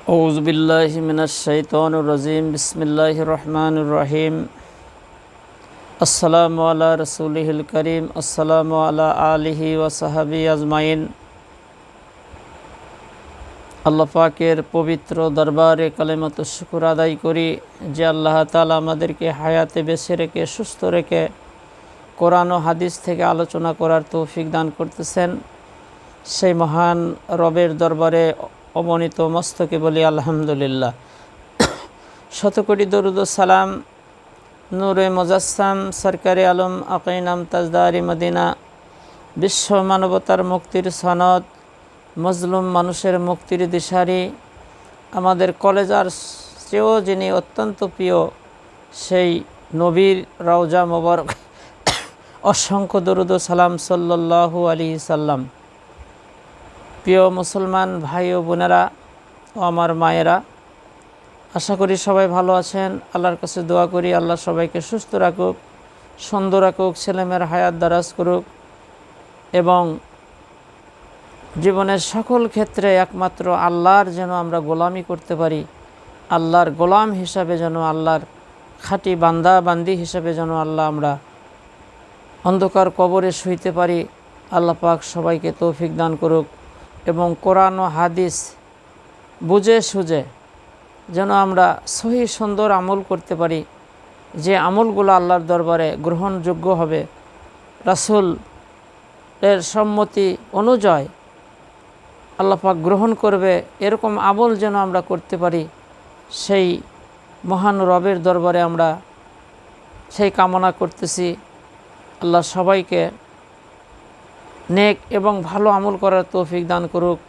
أعوذ بالله من الشيطان الرجيم بسم الله الرحمن الرحيم السلام على رسوله الكريم السلام على آله وصحبه أجمعين আল্লাহ পাকের পবিত্র দরবারে কালেমাতুশ শুকর আদায় করি যে আল্লাহ তাআলা আমাদেরকে হায়াতে বেঁচে রেখে সুস্থ রেখে কোরআন ও হাদিস থেকে আলোচনা করার তৌফিক দান করতেছেন। সেই মহান রবের দরবারে অবনীত মস্তকে বলি আলহামদুলিল্লাহ। শতকোটি দরুদ ও সালাম নূরে মুজাসসাম সরকারে আলম আকাইনাম তাজদারি মদিনা বিশ্ব মানবতার মুক্তির সনদ মজলুম মানুষের মুক্তির দিশারি আমাদের কলেজার চেয়েও যিনি অত্যন্ত প্রিয় সেই নবীর রওজা মোবারক অসংখ্য দরুদ ও সালাম সাল্লাল্লাহু আলাইহি সাল্লাম। প্রিয় মুসলমান ভাই ও বোনেরা ও আমার মায়েরা, আশা করি সবাই ভালো আছেন। আল্লাহর কাছে দোয়া করি আল্লাহ সবাইকে সুস্থ রাখুক, সুন্দর রাখুক, ছেলেমেয়ের হায়াত দারাজ করুক এবং জীবনের সকল ক্ষেত্রে একমাত্র আল্লাহর যেন আমরা গোলামি করতে পারি, আল্লাহর গোলাম হিসাবে যেন, আল্লাহর খাঁটি বান্দা বান্দি হিসাবে যেন আল্লাহ আমরা অন্ধকার কবরে শুইতে পারি। আল্লাহ পাক সবাইকে তৌফিক দান করুক এবং কোরআন ও হাদিস বুঝে সুঝে যেন আমরা সহি সুন্দর আমল করতে পারি, যে আমলগুলো আল্লাহর দরবারে গ্রহণযোগ্য হবে, রাসূলের সম্মতি অনুযায়ী আল্লাহ পাক গ্রহণ করবে, এরকম আমল যেন আমরা করতে পারি। সেই মহান রবের দরবারে আমরা সেই কামনা করতেছি। আল্লাহ সবাইকে নেক এবং ভালো আমল করার তৌফিক দান করুক।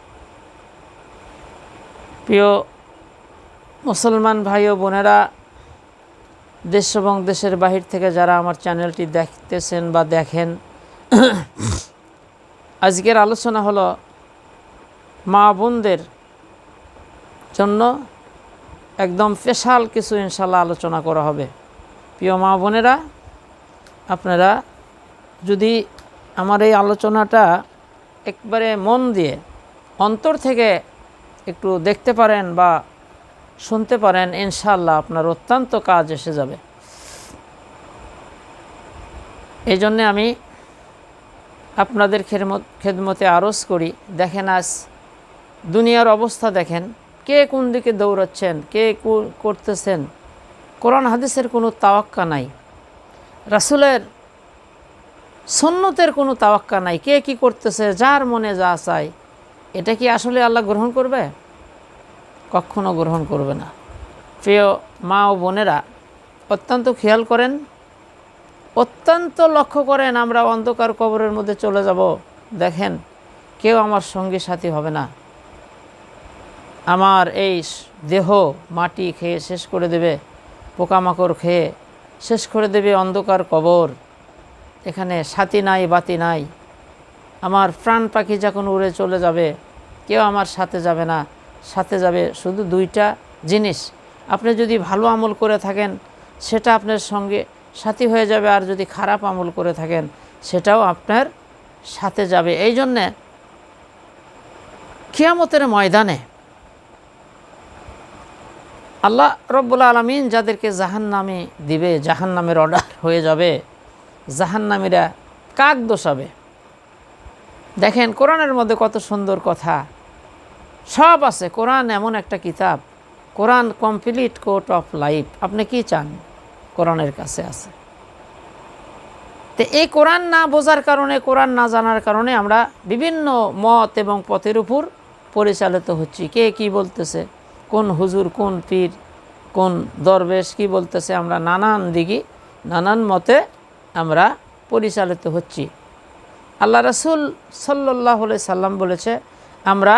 প্রিয় মুসলমান ভাই ও বোনেরা, দেশ এবং দেশের বাহির থেকে যারা আমার চ্যানেলটি দেখতেছেন বা দেখেন, আজকের আলোচনা হলো মা বোনদের জন্য একদম স্পেশাল কিছু ইনশাল্লাহ আলোচনা করা হবে। প্রিয় মা বোনেরা, আপনারা যদি আমার এই আলোচনাটা একবারে মন দিয়ে অন্তর থেকে একটু দেখতে পারেন বা শুনতে পারেন, ইনশাআল্লাহ আপনার অত্যন্ত কাজ এসে যাবে। এই জন্যে আমি আপনাদের খেদমতে আরজ করি, দেখেন আজ দুনিয়ার অবস্থা দেখেন, কে কোন দিকে দৌড়াচ্ছেন, কে করতেছেন। কোরআন হাদিসের কোনো তাওয়াক্কা নাই, রাসূলের সুন্নতের কোনো তাওয়াক্কা নাই, কে কি করতেছে, যার মনে যা চায়। এটা কি আসলে আল্লাহ গ্রহণ করবে? কখনো গ্রহণ করবে না। প্রিয় মা ও বোনেরা, অত্যন্ত খেয়াল করেন, অত্যন্ত লক্ষ্য করেন, আমরা অন্ধকার কবরের মধ্যে চলে যাব। দেখেন, কেউ আমার সঙ্গী সাথী হবে না। আমার এই দেহ মাটি খেয়ে শেষ করে দেবে, পোকামাকড় খেয়ে শেষ করে দেবে অন্ধকার কবর। এখানে সাথী নাই, বাতি নাই। আমার প্রাণ পাখি যখন উড়ে চলে যাবে, কেউ আমার সাথে যাবে না। সাথে যাবে শুধু দুইটা জিনিস। আপনি যদি ভালো আমল করে থাকেন সেটা আপনার সঙ্গে সাথী হয়ে যাবে, আর যদি খারাপ আমল করে থাকেন সেটাও আপনার সাথে যাবে। এই জন্যে কিয়ামতের ময়দানে আল্লাহ রব্বুল আলামিন যাদেরকে জাহান্নামে দিবে, জাহান্নামের অর্ডার হয়ে যাবে, জাহান্নামীরা কাক দোষাবে। দেখেন কোরআনের মধ্যে কত সুন্দর কথা সব আছে। কোরআন এমন একটা কিতাব, কোরআন কমপ্লিট কোর্ট অফ লাইফ। আপনি কি চান, কোরআনের কাছে আছে। তো এই কোরআন না বোঝার কারণে, কোরআন না জানার কারণে আমরা বিভিন্ন মত এবং পথের উপর পরিচালিত হচ্ছি। কে কি বলতেছে, কোন হুজুর, কোন পীর, কোন দরবেশ কি বলতেছে, আমরা নানান দিকে নানান মতে আমরা পরিচালিত হচ্ছি। আল্লাহ রাসূল সাল্লাল্লাহু আলাইহি সাল্লাম বলেছে, আমরা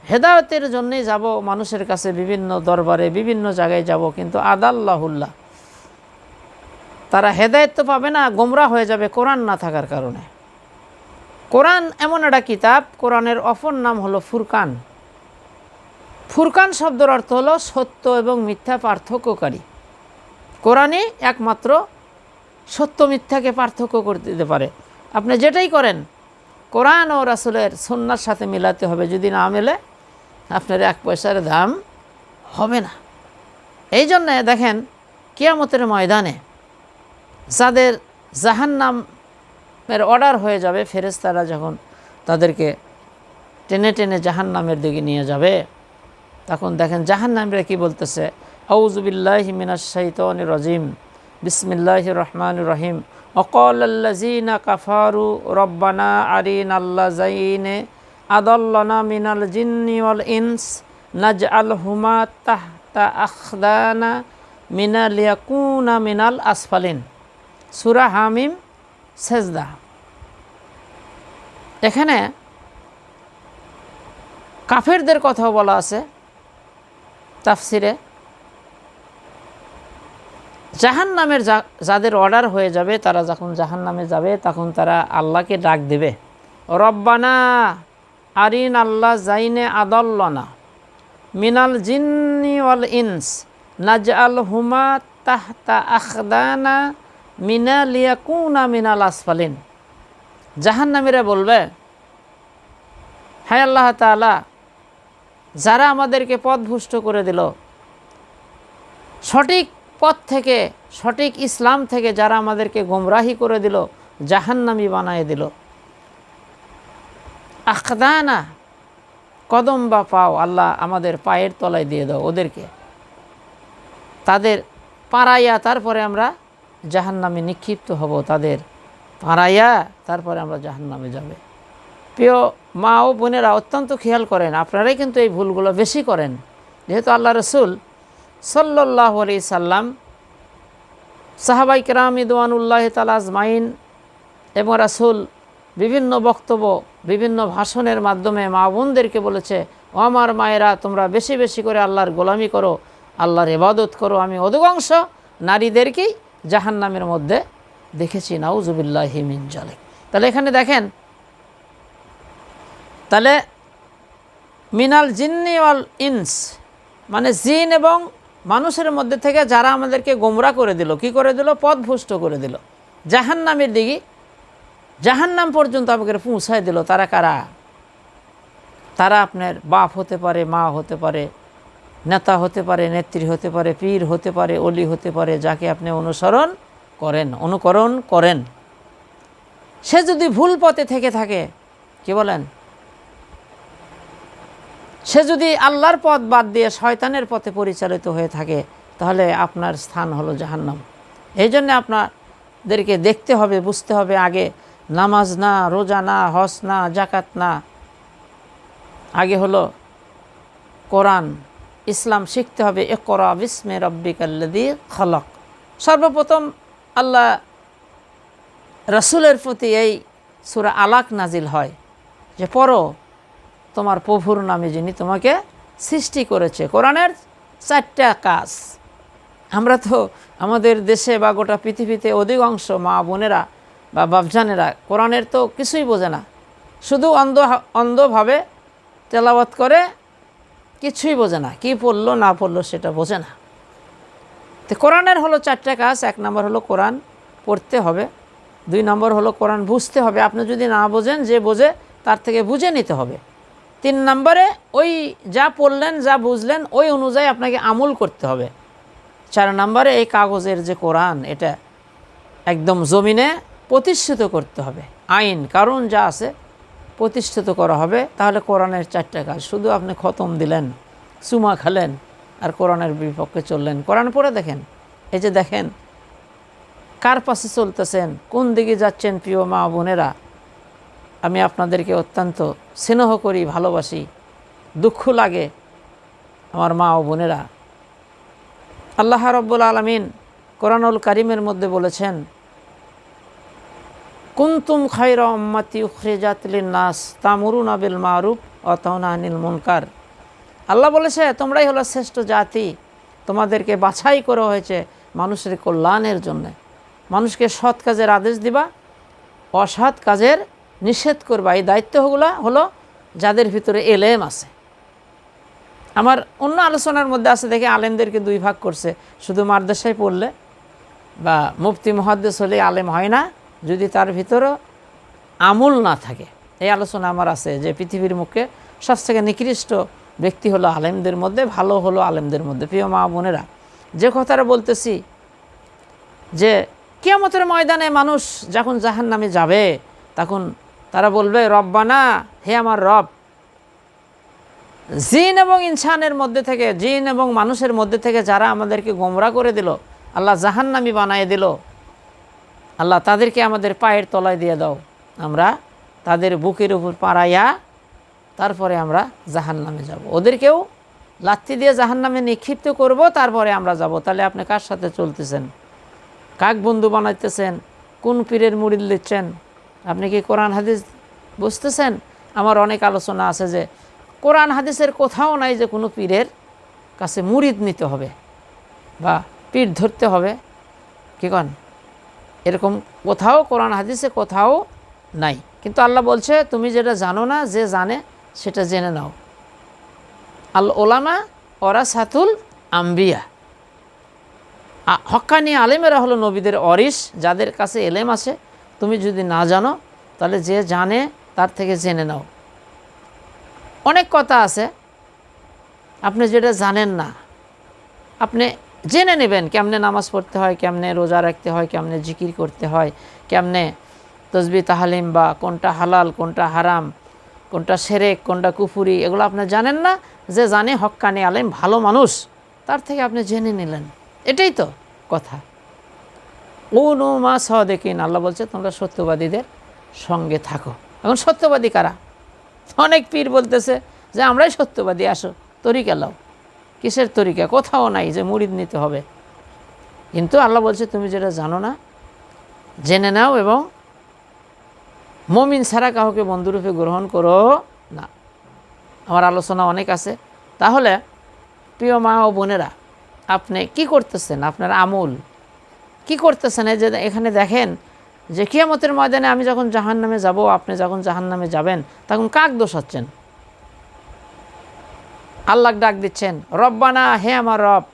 হেদায়েতের জন্যই যাব মানুষের কাছে, বিভিন্ন দরবারে বিভিন্ন জায়গায় যাব, কিন্তু আদাল্লাহুল্লাহ, তারা হেদায়েত তো পাবে না, গোমরা হয়ে যাবে কোরআন না থাকার কারণে। কোরআন এমন একটা কিতাব, কোরআনের অপর নাম হলো ফুরকান। ফুরকান শব্দের অর্থ হলো সত্য এবং মিথ্যা পার্থক্যকারী। কোরআনই একমাত্র সত্য মিথ্যাকে পার্থক্য করে দিতে পারে। আপনি যেটাই করেন কোরআন ও রাসূলের সুন্নাহর সাথে মিলাতে হবে। যদি না মেলে আপনার 1 পয়সার দাম হবে না। এই জন্যে দেখেন কিয়ামতের ময়দানে যাদের জাহান্নামের অর্ডার হয়ে যাবে, ফেরেশতারা যখন তাদেরকে টেনে টেনে জাহান্নামের দিকে নিয়ে যাবে, তখন দেখেন জাহান্নামীরা কি বলতেছে, আউযু বিল্লাহি মিনাশ শাইতানির রাজিম, বিসমিল্লাহির রহমানির রহিম, ওয়াকালাল্লাযীনা কাফারু রব্বানা আরিনাল্লাযাইনি আদাল্লানা মিনাল জিন্নি ওয়াল ইনস নাজআলহুমা তাহতা আখদানা মিনাল ইয়াকুনা মিনাল আসফালিন। সূরা হামিম সেজদা। এখানে কাফেরদের কথাও বলা আছে তাফসিরে। জাহান্নামের যাদের অর্ডার হয়ে যাবে, তারা যখন জাহান্নামে যাবে তখন তারা আল্লাহকে ডাক দেবে, রব্বানা আরিন আল্লাহ জাইনে আদাল্লানা মিনাল জিন্নি ওয়াল ইনস নাজআলহুমা তাহতা আখদানা মিনাল ইয়াকুনা মিনাল আসফালিন। জাহান্নামীরা বলবে, হায় আল্লাহ তাআলা, যারা আমাদেরকে পথভ্রষ্ট করে দিল, সঠিক পথ থেকে, সঠিক ইসলাম থেকে যারা আমাদেরকে গোমরাহি করে দিল, জাহান্নামী বানায় দিল, আখদানা কদম বা পাও, আল্লাহ আমাদের পায়ের তলায় দিয়ে দাও ওদেরকে, তাদের পাড়াইয়া তারপরে আমরা জাহান্নামে নিক্ষিপ্ত হব, তাদের পাড়াইয়া তারপরে আমরা জাহান্নামে যাবে। প্রিয় মা ও বোনেরা, অত্যন্ত খেয়াল করেন, আপনারাই কিন্তু এই ভুলগুলো বেশি করেন। যেহেতু আল্লাহ রসুল সাল্লাল্লাহু আলাইহি সাল্লাম, সাহাবায়ে কেরাম রিদওয়ানুল্লাহি তাআলা আজমাইন এবং রাসূল বিভিন্ন বক্তব্য, বিভিন্ন ভাষণের মাধ্যমে মা বোনদেরকে বলেছে, ও আমার মায়েরা, তোমরা বেশি বেশি করে আল্লাহর গোলামি করো, আল্লাহর ইবাদত করো। আমি অধিকাংশ নারীদেরকেই জাহান্নামের মধ্যে দেখেছি, নাউযুবিল্লাহি মিন যালিক। তাহলে এখানে দেখেন, তাহলে মিনাল জিন্নি ওয়াল ইনস মানে জিন এবং মানুষের মধ্যে থেকে যারা আমাদেরকে গোমরা করে দিল, কি করে দিল, পথভ্রষ্ট করে দিল, জাহান্নামের দিকে, জাহান্নাম পর্যন্ত আমাকে পৌঁছায় দিল। তারা কারা? তারা আপনার বাপ হতে পারে, মা হতে পারে, নেতা হতে পারে, নেত্রী হতে পারে, পীর হতে পারে, অলি হতে পারে, যাকে আপনি অনুসরণ করেন, অনুকরণ করেন। সে যদি ভুল পথে থেকে থাকে, কি বলেন, সে যদি আল্লাহর পথ বাদ দিয়ে শয়তানের পথে পরিচালিত হয়ে থাকে, তাহলে আপনার স্থান হলো জাহান্নাম। এই জন্য আপনাদেরকে দেখতে হবে, বুঝতে হবে, আগে নামাজ না, রোজা না, হজ না, জাকাত না, আগে হলো কোরআন, ইসলাম শিখতে হবে। ইকরা বিসমি রাব্বিকাল্লাযী খলক। সর্বপ্রথম আল্লাহ রাসূলের প্রতি এই সূরা আলাক নাজিল হয় যে পড়ো তোমার প্রভুর নামে যিনি তোমাকে সৃষ্টি করেছে। কোরআনের 4টা কাজ। আমরা তো আমাদের দেশে বা গোটা পৃথিবীতে অধিকাংশ মা বোনেরা বা বাপজানেরা কোরআনের তো কিছুই বোঝে না, শুধু অন্ধভাবে তেলাওয়াত করে, কিছুই বোঝে না, কি পড়লো না পড়লো সেটা বোঝে না। তো কোরআনের হলো 4টা কাজ। 1 নম্বর হলো কোরআন পড়তে হবে, 2 নম্বর হলো কোরআন বুঝতে হবে, আপনি যদি না বোঝেন যে বোঝে তার থেকে বুঝে নিতে হবে। 3 নম্বরে ওই যা পড়লেন, যা বুঝলেন, ওই অনুযায়ী আপনাকে আমল করতে হবে। 4 নম্বরে এই কাগজের যে কোরআন, এটা একদম জমিনে প্রতিষ্ঠিত করতে হবে। আইন কারণ যা আছে প্রতিষ্ঠিত করা হবে। তাহলে কোরআনের 4টা কাজ। শুধু আপনি খতম দিলেন, চুমা খেলেন আর কোরআনের বিপক্ষে চললেন। কোরআন পড়ে দেখেন, এই যে দেখেন কার পাশে চলতেছেন, কোন দিকে যাচ্ছেন। প্রিয় মা বোনেরা, আমি আপনাদেরকে অত্যন্ত স্নেহ করি, ভালোবাসি, দুঃখ লাগে আমার মা ও বোনেরা। আল্লাহ রাব্বুল আলামিন কোরআনুল কারীমের মধ্যে বলেছেন, কুনতুম খায়রা উম্মাতি উখরিজাত লিন-নাস তা'মুরুনা বিল মা'রুফ ওয়া তানহাউনা আনিল মুনকার। আল্লাহ বলেছে, তোমরাই হলো শ্রেষ্ঠ জাতি, তোমাদেরকে বাছাই করা হয়েছে মানুষের কল্যাণের জন্য। মানুষকে সৎ কাজের আদেশ দিবা, অসৎ কাজের নিষেধ করবা। এই দায়িত্বগুলো হলো যাদের ভিতরে এলেম আছে। আমার অন্য আলোচনার মধ্যে আছে, দেখে আলেমদেরকে 2 ভাগ করছে। শুধু মাদ্রাসায় পড়লে বা মুফতি মুহাদ্দিস হলে আলেম হয় না, যদি তার ভিতরও আমল না থাকে। এই আলোচনা আমার আছে যে পৃথিবীর মুখে সবথেকে নিকৃষ্ট ব্যক্তি হলো আলেমদের মধ্যে, ভালো হলো আলেমদের মধ্যে। প্রিয় মা বোনেরা, যে কথাটা বলতেছি যে কিয়ামতের ময়দানে মানুষ যখন জাহান্নামে যাবে তখন তারা বলবে, রব্বানা, হে আমার রব, জিন এবং ইনসানের মধ্যে থেকে, জিন এবং মানুষের মধ্যে থেকে যারা আমাদেরকে গোমরাহ করে দিল, আল্লাহ জাহান্নামী বানায় দিল, আল্লাহ তাদেরকে আমাদের পায়ের তলায় দিয়ে দাও, আমরা তাদের বুকের উপর পাড়াইয়া তারপরে আমরা জাহান্নামে যাব, ওদেরকেও লাথি দিয়ে জাহান্নামে নিক্ষিপ্ত করব, তারপরে আমরা যাব। তাহলে আপনি কার সাথে চলতেছেন? কাক বন্ধু বানাইতেছেন? কোন পীরের মুরিদ দিচ্ছেন? আপনি কি কোরআন হাদিস বুঝতেছেন? আমার অনেক আলোচনা আছে যে কোরআন হাদিসের কোথাও নাই যে কোনো পীরের কাছে মুরিদ নিতে হবে বা পীর ধরতে হবে, কি কন, এরকম কোথাও কোরআন হাদিসে কোথাও নাই। কিন্তু আল্লাহ বলছে, তুমি যেটা জানো না, যে জানে সেটা জেনে নাও। আল ওলামা ওরাসাতুল আম্বিয়া, হক্কানি আলেমেরা হলো নবীদের ওয়ারিস, যাদের কাছে এলেম আছে। তুমি যদি না জানো তাহলে যে জানে তার থেকে জেনে নাও। অনেক কথা আছে, আপনি যেটা জানেন না আপনি জেনে নেবেন। কেমনে নামাজ পড়তে হয়, কেমনে রোজা রাখতে হয়, কেমনে জিকির করতে হয়, কেমনে তসবিহ তাহলিম, বা কোনটা হালাল কোনটা হারাম, কোনটা শিরক কোনটা কুফরি, এগুলো আপনি জানেন না। যে জানে হক্কানি আলেম, ভালো মানুষ, তার থেকে আপনি জেনে নিলেন। এটাই তো কথা। কুনু মা সাদিকিন, আল্লাহ বলছে তোমরা সত্যবাদীদের সঙ্গে থাকো। এখন সত্যবাদী কারা? অনেক পীর বলতেছে যে আমরাই সত্যবাদী, আসো তরিকা লাও। কিসের তরিকা? কোথাও নাই যে মুরিদ নিতে হবে। কিন্তু আল্লাহ বলছে তুমি যেটা জানো না জেনে নাও, এবং মুমিন ছাড়া কাউকে বন্ধুরূপে গ্রহণ করো না। আমার আলোচনা অনেক আছে। তাহলে প্রিয় মা ও বোনেরা, আপনি কি করতেছেন? আপনার আমল কি করতেছেন? এই যে এখানে দেখেন যে কিয়ামতের ময়দানে আমি যখন জাহান্নামে যাব, আপনি যখন জাহান্নামে যাবেন, তখন কাক দোষাচ্ছেন? আল্লাহ ডাক দিচ্ছেন, রব্বানা, হে আমার রব,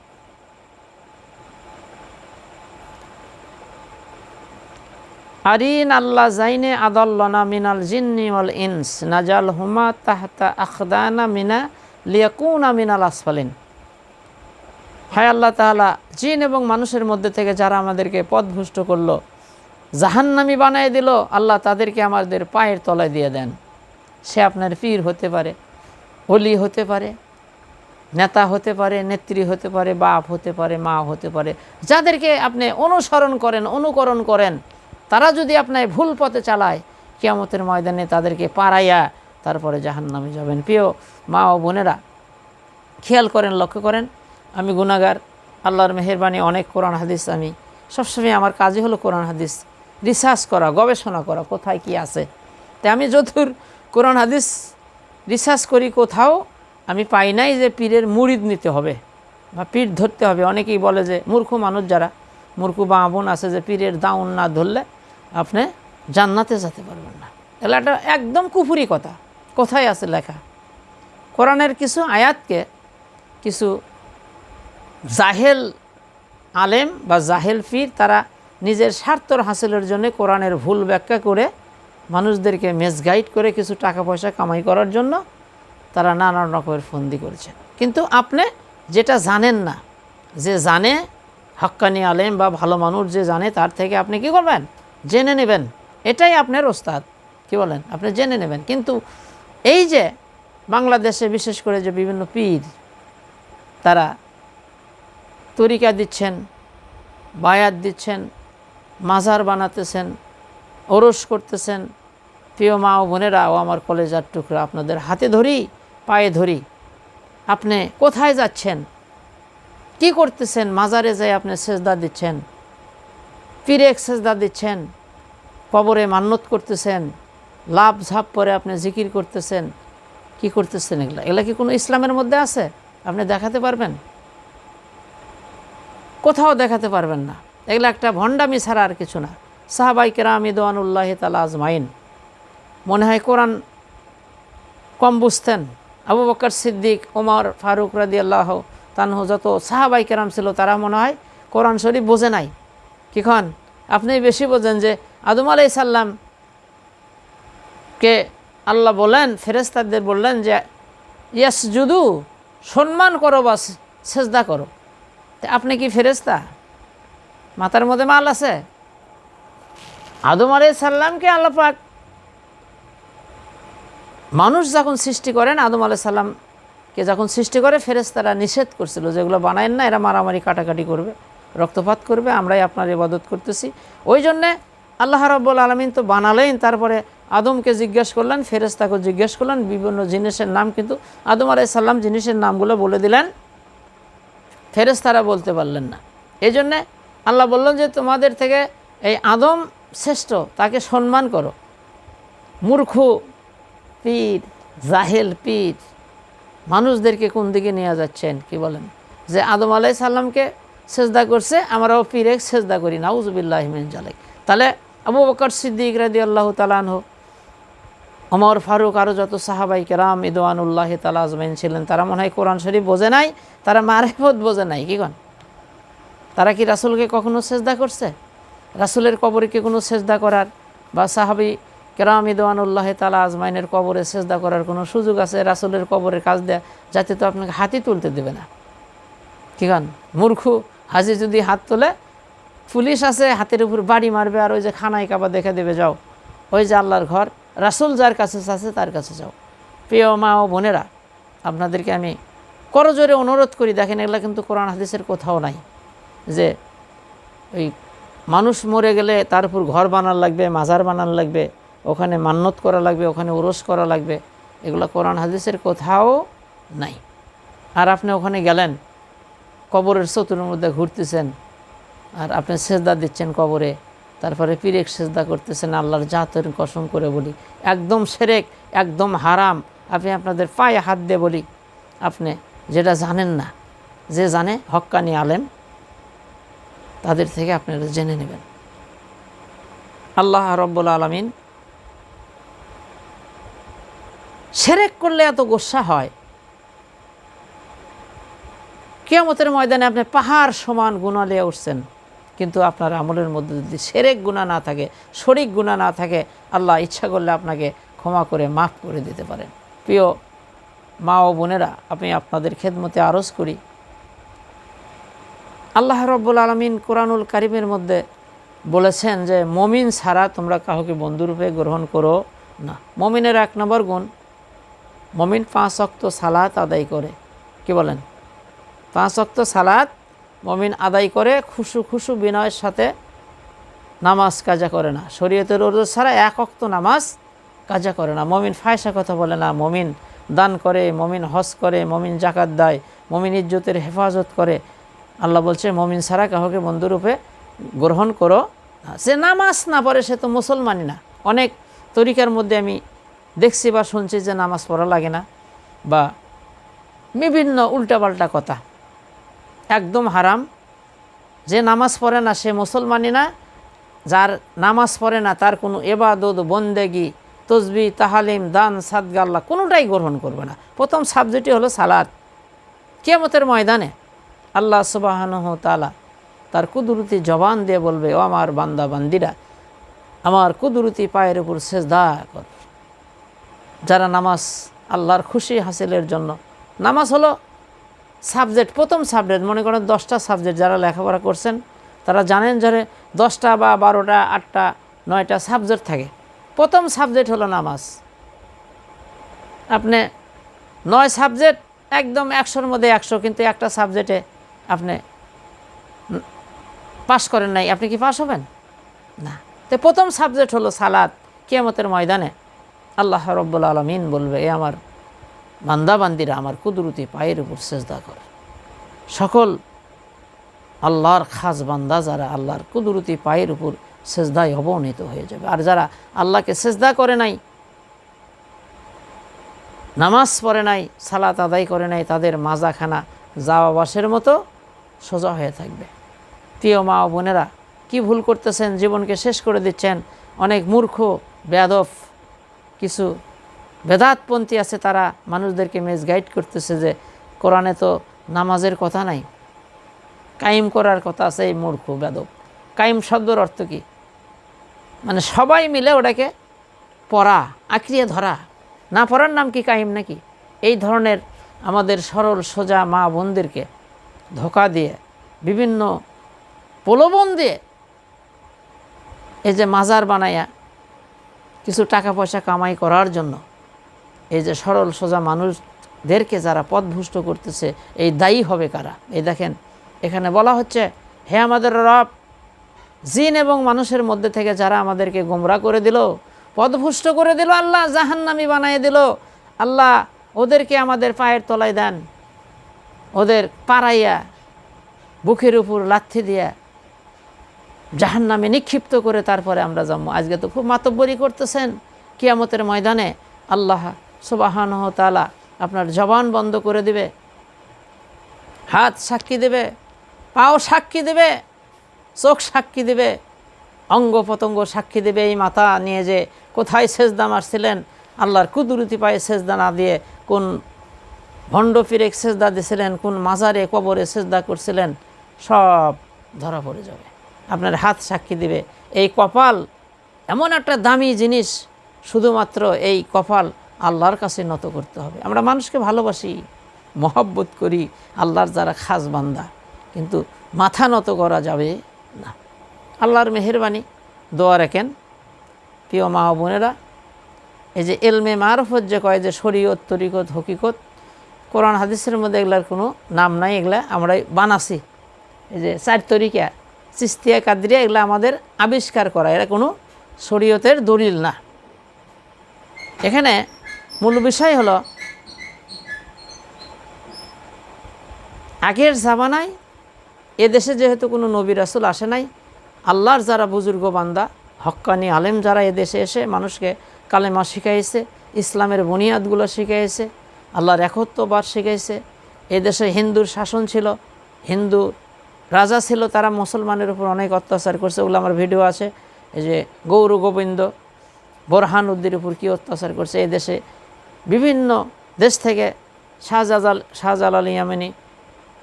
আরিন আল্লাহ জাইনে আদাল্লানা মিনাল জিন্নি ওয়াল ইনস নাজাল হুমা তাহতা আখদানা মিনা লিয়াকুনা মিনাল আসফালিন। হায় আল্লাহ তাআলা, জিন এবং মানুষের মধ্যে থেকে যারা আমাদেরকে পথভ্রষ্ট করলো, জাহান্নামী বানায় দিল, আল্লাহ তাদেরকে আমাদের পায়ের তলায় দিয়ে দেন। সে আপনার পীর হতে পারে, ওলি হতে পারে, নেতা হতে পারে, নেত্রী হতে পারে, বাপ হতে পারে, মা হতে পারে। যাদেরকে আপনি অনুসরণ করেন, অনুকরণ করেন, তারা যদি আপনার ভুল পথে চালায়, কিয়ামতের ময়দানে তাদেরকে পাড়াইয়া তারপরে জাহান্নামে যাবেন। প্রিয় মা ও বোনেরা, খেয়াল করেন, লক্ষ্য করেন, আমি গুনাহগার, আল্লাহর মেহেরবানি অনেক কোরআন হাদিস, আমি সবসময় আমার কাজই হলো কোরআন হাদিস রিসার্চ করা, গবেষণা করা, কোথায় কি আছে। তাই আমি যতদূর কোরআন হাদিস রিসার্চ করি, কোথাও আমি পাই নাই যে পীরের মুরিদ নিতে হবে বা পীর ধরতে হবে। অনেকেই বলে যে মূর্খ মানুষ, যারা মূর্খ বা বোন আছে, যে পীরের দাউন না ধরলে আপনি জান্নাতে যেতে পারবেন না। এগুলো একটা একদম কুফুরি কথা। কোথায় আছে লেখা? কোরআনের কিছু আয়াতকে কিছু জাহেল আলেম বা জাহেল পীর, তারা নিজের স্বার্থর হাসিলের জন্য কোরআনের ভুল ব্যাখ্যা করে মানুষদেরকে মিসগাইড করে কিছু টাকা পয়সা কামাই করার জন্য তারা নানান রকমের ফন্দি করেছেন। কিন্তু আপনি যেটা জানেন না, যে জানে হক্কানি আলেম বা ভালো মানুষ যে জানে, তার থেকে আপনি কি করবেন? জেনে নেবেন। এটাই আপনার ওস্তাদ, কি বলেন? আপনি জেনে নেবেন। কিন্তু এই যে বাংলাদেশে বিশেষ করে যে বিভিন্ন পীর, তারা তরিকা দিচ্ছেন, বায়াত দিচ্ছেন, মাজার বানাতেছেন, ওরস করতেছেন। প্রিয় মা ও বোনেরা ও আমার কলেজার টুকরা, আপনাদের হাতে ধরি, পায়ে ধরি, আপনি কোথায় যাচ্ছেন? কি করতেছেন? মাজারে যাই আপনি সেজদা দিচ্ছেন, পীরে সেজদা দিচ্ছেন, কবরে মান্নত করতেছেন, লাভ ঝাপ পরে আপনি জিকির করতেছেন। কি করতেছেন এগুলা? এগুলা কি কোনো ইসলামের মধ্যে আছে? আপনি দেখাতে পারবেন? কোথাও দেখাতে পারবেন না। এগুলো একটা ভণ্ডামি ছাড়া আর কিছু না। সাহাবায়ে কেরাম রিদওয়ানুল্লাহি তাআলা আজমাইন মনে হয় কোরআন কম বুঝতেন। আবু বকর সিদ্দিক, ওমর ফারুক রাদিয়াল্লাহু তাআলা, যত সাহাবায়ে কেরাম ছিল, তারা মনে হয় কোরআন শরীফ বোঝে নাই। কিখন আপনি বেশি বোঝেন যে আদম আলাইহিস সালামকে আল্লাহ বলেন, ফেরেশতাদের বললেন যে ইয়াসজুদু, সম্মান করো বা সেজদা করো। তা আপনি কি ফেরেশতা? মাথার মধ্যে মাল আছে? আদম আলাইহিস সালামকে আল্লাহ পাক মানুষ যখন সৃষ্টি করেন, আদম আলাইহিস সালামকে যখন সৃষ্টি করে ফেরেশতারা নিষেধ করছিল, যেগুলো বানায়েন না, এরা মারামারি কাটাকাটি করবে, রক্তপাত করবে, আমরাই আপনার ইবাদত করতেছি। ওই জন্যে আল্লাহ রাব্বুল আলামিন তো বানালেন, তারপরে আদমকে জিজ্ঞেস করলেন, ফেরেশতাকে জিজ্ঞেস করলেন, বিভিন্ন জিনিসের নাম, কিন্তু আদম আলাইহিস সালাম জিনিসের নামগুলো বলে দিলেন, ফেরেশতারা বলতে পারলেন না। এই জন্যে আল্লাহ বললেন যে তোমাদের থেকে এই আদম শ্রেষ্ঠ, তাকে সম্মান করো। মূর্খ পীর, জাহেল পীর মানুষদেরকে কোন দিকে নিয়ে যাচ্ছেন? কি বলেন যে আদম আলাইহিস সালামকে সেজদা করছে, আমরাও পীরে সেজদা করি, নাউজুবিল্লাহি মিন যালিক। তাহলে আবু বকর সিদ্দিক রাদিয়াল্লাহু তাআলা আনহু, ওমর ফারুক, আরও যত সাহাবাই কেরাম রিদওয়ানুল্লাহি তাআলা আজমাইন ছিলেন, তারা মনে হয় কোরআন শরীফ বোঝে নাই, তারা মারিফত বোঝে নাই। কি কন? তারা কি রাসূলকে কখনো সেজদা করছে? রাসূলের কবরে কি কোনো সেজদা করার বা সাহাবী কেরাম রিদওয়ানুল্লাহি তাআলা আজমাইনের কবরে সেজদা করার কোনো সুযোগ আছে? রাসূলের কবরের কাজ দেয়া যাতে তো আপনাকে হাতই তুলতে দেবে না। কি কন? মূর্খ হাজি যদি হাত তোলে, পুলিশ আছে হাতের উপর বাড়ি মারবে, আর ওই যে খানায় কাবা দেখে দেবে, যাও ওই যে আল্লাহর ঘর, রাসূল যার কাছে আছে তার কাছে যাও। প্রিয় মা ও বোনেরা, আপনাদেরকে আমি করজোরে অনুরোধ করি, দেখেন এগুলা কিন্তু কোরআন হাদিসের কোথাও নাই যে ওই মানুষ মরে গেলে তার উপর ঘর বানান লাগবে, মাজার বানান লাগবে, ওখানে মান্নত করা লাগবে, ওখানে উরস করা লাগবে। এগুলো কোরআন হাদিসের কোথাও নাই। আর আপনি ওখানে গেলেন, কবরের চতুর্থের মধ্যে ঘুরতেছেন, আর আপনি সেজদা দিচ্ছেন কবরে, তারপরে পিরেক সেজদা করতেছেন। আল্লাহর জাতের কসম করে বলি, একদম শিরক, একদম হারাম। আপনি আপনাদের পায়ে হাত দিয়ে বলি, আপনি যেটা জানেন না, যে জানে হক্কানি আলেম, তাদের থেকে আপনারা জেনে নেবেন। আল্লাহ রাব্বুল আলামিন শিরক করলে এত গোসা হয়, কিয়ামতের ময়দানে আপনি পাহাড় সমান গুনাহ নিয়ে উঠছেন, কিন্তু আপনার আমলের মধ্যে যদি শিরক গুনাহ না থাকে, শরীক গুনাহ না থাকে, আল্লাহ ইচ্ছা করলে আপনাকে ক্ষমা করে মাফ করে দিতে পারেন। প্রিয় মা ও বোনেরা, আমি আপনাদের খেদমতে আরজ করি, আল্লাহ রাব্বুল আলামিন কোরআনুল কারীমের মধ্যে বলেছেন যে মুমিন ছাড়া তোমরা কাউকে বন্ধুরূপে গ্রহণ করো না। মুমিনের 1 নম্বর গুণ, মুমিন 5 ওয়াক্ত সালাত আদায় করে। কি বলেন? 5 ওয়াক্ত সালাত মুমিন আদায় করে, খুশু বিনয়ের সাথে নামাজ কাজা করে না। শরীয়তের ওজর ছাড়া 1 ওয়াক্ত নামাজ কাজা করে না। মুমিন ফায়সা কথা বলে না, মুমিন দান করে, মুমিন হজ করে, মুমিন যাকাত দেয়, মুমিন ইজ্জতের হেফাজত করে। আল্লাহ বলছে মুমিন ছাড়া কাউকে বন্ধুরূপে গ্রহণ করো। সে নামাজ না পড়ে সে তো মুসলমানই না। অনেক তরিকার মধ্যে আমি দেখছি বা শুনছি যে নামাজ পড়া লাগে না, বা বিভিন্ন উল্টাপাল্টা কথা, একদম হারাম। যে নামাজ পড়ে না সে মুসলমানই না। যার নামাজ পড়ে না তার কোনো ইবাদত, বন্দেগি, তসবিহ, তাহালিম, দান, সাদকা আল্লাহ কোনোটাই গ্রহণ করবে না। প্রথম সাবজেক্টই হলো সালাত। কিয়ামতের ময়দানে আল্লাহ সুবহানাহু ওয়া তাআলা তার কুদরতি জবান দিয়ে বলবে, ও আমার বান্দা বান্দিরা, আমার কুদরতি পায়ের উপর সেজদা কর। যারা নামাজ আল্লাহর খুশি হাসিলের জন্য, নামাজ হলো সাবজেক্ট, প্রথম সাবজেক্ট। মনে করেন 10টা সাবজেক্ট, যারা লেখাপড়া করছেন তারা জানেন যে 10টা বা 12টা, 8টা, 9টা সাবজেক্ট থাকে। প্রথম সাবজেক্ট হলো নামাজ। আপনি 9 সাবজেক্ট একদম 100-র মধ্যে 100, কিন্তু একটা সাবজেক্টে আপনি পাস করেন নাই, আপনি কি পাস হবেন? না। তো প্রথম সাবজেক্ট হলো সালাত। কিয়ামতের ময়দানে আল্লাহ রাব্বুল আলামিন বলবে, এ আমার বান্দা বান্দিরা, আমার কুদরতি পায়ের উপর সেজদা কর। সকল আল্লাহর খাস বান্দা যারা আল্লাহর কুদরতি পায়ের উপর সেজদায় অবনীত হয়ে যাবে। আর যারা আল্লাহকে সেজদা করে নাই, নামাজ পড়ে নাই, সালাত আদায় করে নাই, তাদের মাজাখানা যাওয়া বাসের মতো সোজা হয়ে থাকবে। প্রিয় মা ও বোনেরা, কি ভুল করতেছেন? জীবনকে শেষ করে দিচ্ছেন। অনেক মূর্খ বেয়াদব কিছু বেদাতপন্থী আছে, তারা মানুষদেরকে মিসগাইড করতেছে যে কোরআনে তো নামাজের কথা নাই, কায়েম করার কথা আছে। এই মূর্খ বেয়াদব। কায়েম শব্দের অর্থ কি? মানে সবাই মিলে ওটাকে পড়া, আঁকড়িয়ে ধরা। না পড়ার নাম কি কায়েম নাকি? এই ধরনের আমাদের সরল সোজা মা বোনদেরকে ধোঁকা দিয়ে বিভিন্ন প্রলোভন দিয়ে এই যে মাজার বানাইয়া কিছু টাকা পয়সা কামাই করার জন্য এই যে সরল সোজা মানুষদেরকে যারা পথভ্রষ্ট করতেছে, এই দায়ী হবে কারা? এই দেখেন এখানে বলা হচ্ছে, হে আমাদের রব, জিন এবং মানুষের মধ্যে থেকে যারা আমাদেরকে গোমরা করে দিল, পথভ্রষ্ট করে দিল, আল্লাহ জাহান্নামী বানিয়ে দিল, আল্লাহ ওদেরকে আমাদের পায়ের তলায় দেন, ওদের পাড়াইয়া বুকের উপর লাথি দিয়া জাহান্নামে নিক্ষিপ্ত করে তারপরে আমরা জন্ম। আজকে তো খুব মাতব্বরি করতেছেন, কিয়ামতের ময়দানে আল্লাহ সুবহানাহু ওয়া তাআলা আপনার জবান বন্ধ করে দিবে, হাত সাক্ষী দেবে, পাও সাক্ষী দেবে, চোখ সাক্ষী দেবে, অঙ্গ প্রত্যঙ্গ সাক্ষী দেবে। এই মাথা নিয়ে যে কোথায় সেজদা মারছিলেন, আল্লাহর কুদরতি পায়ে সেজদা না দিয়ে কোন ভণ্ড পীরে সেজদা দিয়েছিলেন, কোন মাজারে কবরে সেজদা করছিলেন, সব ধরা পড়ে যাবে। আপনার হাত সাক্ষী দিবে। এই কপাল এমন একটা দামি জিনিস, শুধুমাত্র এই কপাল আল্লাহর কাছে নত করতে হবে। আমরা মানুষকে ভালোবাসি, মহব্বত করি, আল্লাহর যারা খাস বান্দা, কিন্তু মাথা নত করা যাবে না। আল্লাহর মেহেরবানি দোয়া রাখেন প্রিয় মা বোনেরা। এই যে এলমে মারফত যে কয় যে শরীয়ত, তরিকত, হকিকত, কোরআন হাদিসের মধ্যে এগুলার কোনো নাম নাই, এগুলা আমরাই বানাছি। এই যে 4 তরিকা, চিস্তিয়া, কাদরিয়া, এগুলো আমাদের আবিষ্কার করা, এরা কোনো শরীয়তের দলিল না। এখানে মূল বিষয় হলো, আগের জামানায় এদেশে যেহেতু কোনো নবী রাসূল আসে নাই, আল্লাহর যারা বুজুর্গ বান্দা, হক্কানি আলেম যারা এদেশে এসে মানুষকে কালেমা শিখাইছে, ইসলামের বুনিয়াদগুলো শিখাইছে, আল্লাহর একত্ববাদ শিখাইছে। এদেশে হিন্দুর শাসন ছিল, হিন্দু রাজা ছিল, তারা মুসলমানের উপর অনেক অত্যাচার করছে, ওগুলো আমার ভিডিও আছে। এই যে গৌর গোবিন্দ বোরহানউদ্দির উপর কী অত্যাচার করছে। এই দেশে বিভিন্ন দেশ থেকে শাহজালাল ইয়ামানি,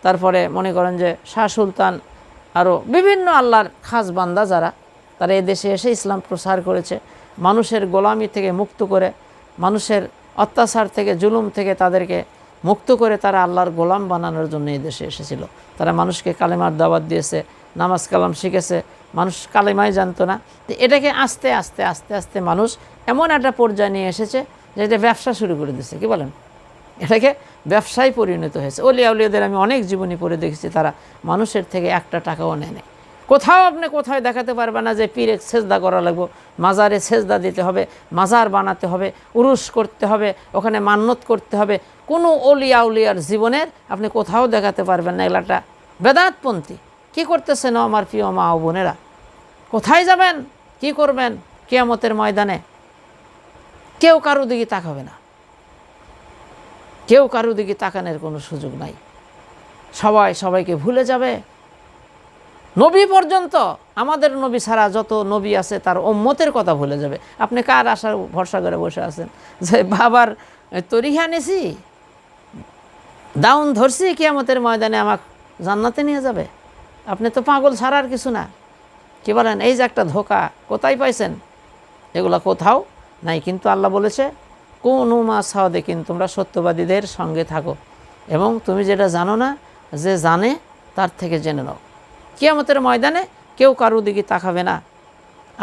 তারপরে মনে করেন যে শাহ সুলতান, আরও বিভিন্ন আল্লাহর খাস বান্দা যারা, তারা এই দেশে এসে ইসলাম প্রচার করেছে, মানুষের গোলামি থেকে মুক্ত করে, মানুষের অত্যাচার থেকে, জুলুম থেকে তাদেরকে মুক্ত করে তারা আল্লাহর গোলাম বানানোর জন্য এই দেশে এসেছিল। তারা মানুষকে কালেমার দাওয়াত দিয়েছে, নামাজ কালাম শিখেছে, মানুষ কালেমাই জানতো না। তো এটাকে আস্তে আস্তে আস্তে আস্তে মানুষ এমন একটা পর্যায়ে নিয়ে এসেছে যে এটা ব্যবসা শুরু করে দিয়েছে। কি বলেন? এটাকে ব্যবসায় পরিণত হয়েছে। ওলিয়া উলিয়াদের আমি অনেক জীবনী পড়ে দেখেছি, তারা মানুষের থেকে একটা টাকাও নেয় নাই। কোথাও আপনি কোথাও দেখাতে পারবে না যে পীরে সেজদা করা লাগবে, মাজারে সেজদা দিতে হবে, মাজার বানাতে হবে, উরুস করতে হবে, ওখানে মান্নত করতে হবে। কোনো ওলিয়া উলিয়ার জীবনের আপনি কোথাও দেখাতে পারবেন না। এগুলাটা বেদাতপন্থী। কী করতেছেন আমার প্রিয় মা ও বোনেরা? কোথায় যাবেন, কি করবেন কিয়ামতের ময়দানে? কেউ কারো দিকে তাকাবে না, কেউ কারো দিকে তাকানোর কোনো সুযোগ নাই। সবাই সবাইকে ভুলে যাবে। নবী পর্যন্ত, আমাদের নবী ছাড়া যত নবী আছে তার উম্মতের কথা ভুলে যাবে। আপনি কার আশার ভরসা করে বসে আছেন যে বাবার তরিহা নিছি, দাউন ধরছি, কিয়ামতের ময়দানে আমাকে জান্নাতে নিয়ে যাবে? আপনি তো পাগল ছাড়া আর কিছু না। কি বলেন? এই যে একটা ধোঁকা, কোথায় পাইছেন? এগুলো কোথাও নাই। কিন্তু আল্লাহ বলেছে, কুনু মা সাদিকিন, তোমরা সত্যবাদীদের সঙ্গে থাকো, এবং তুমি যেটা জানো না, যে জানে তার থেকে জেনে নাও। কিয়ামতের ময়দানে কেউ কারো দিকে তাকাবে না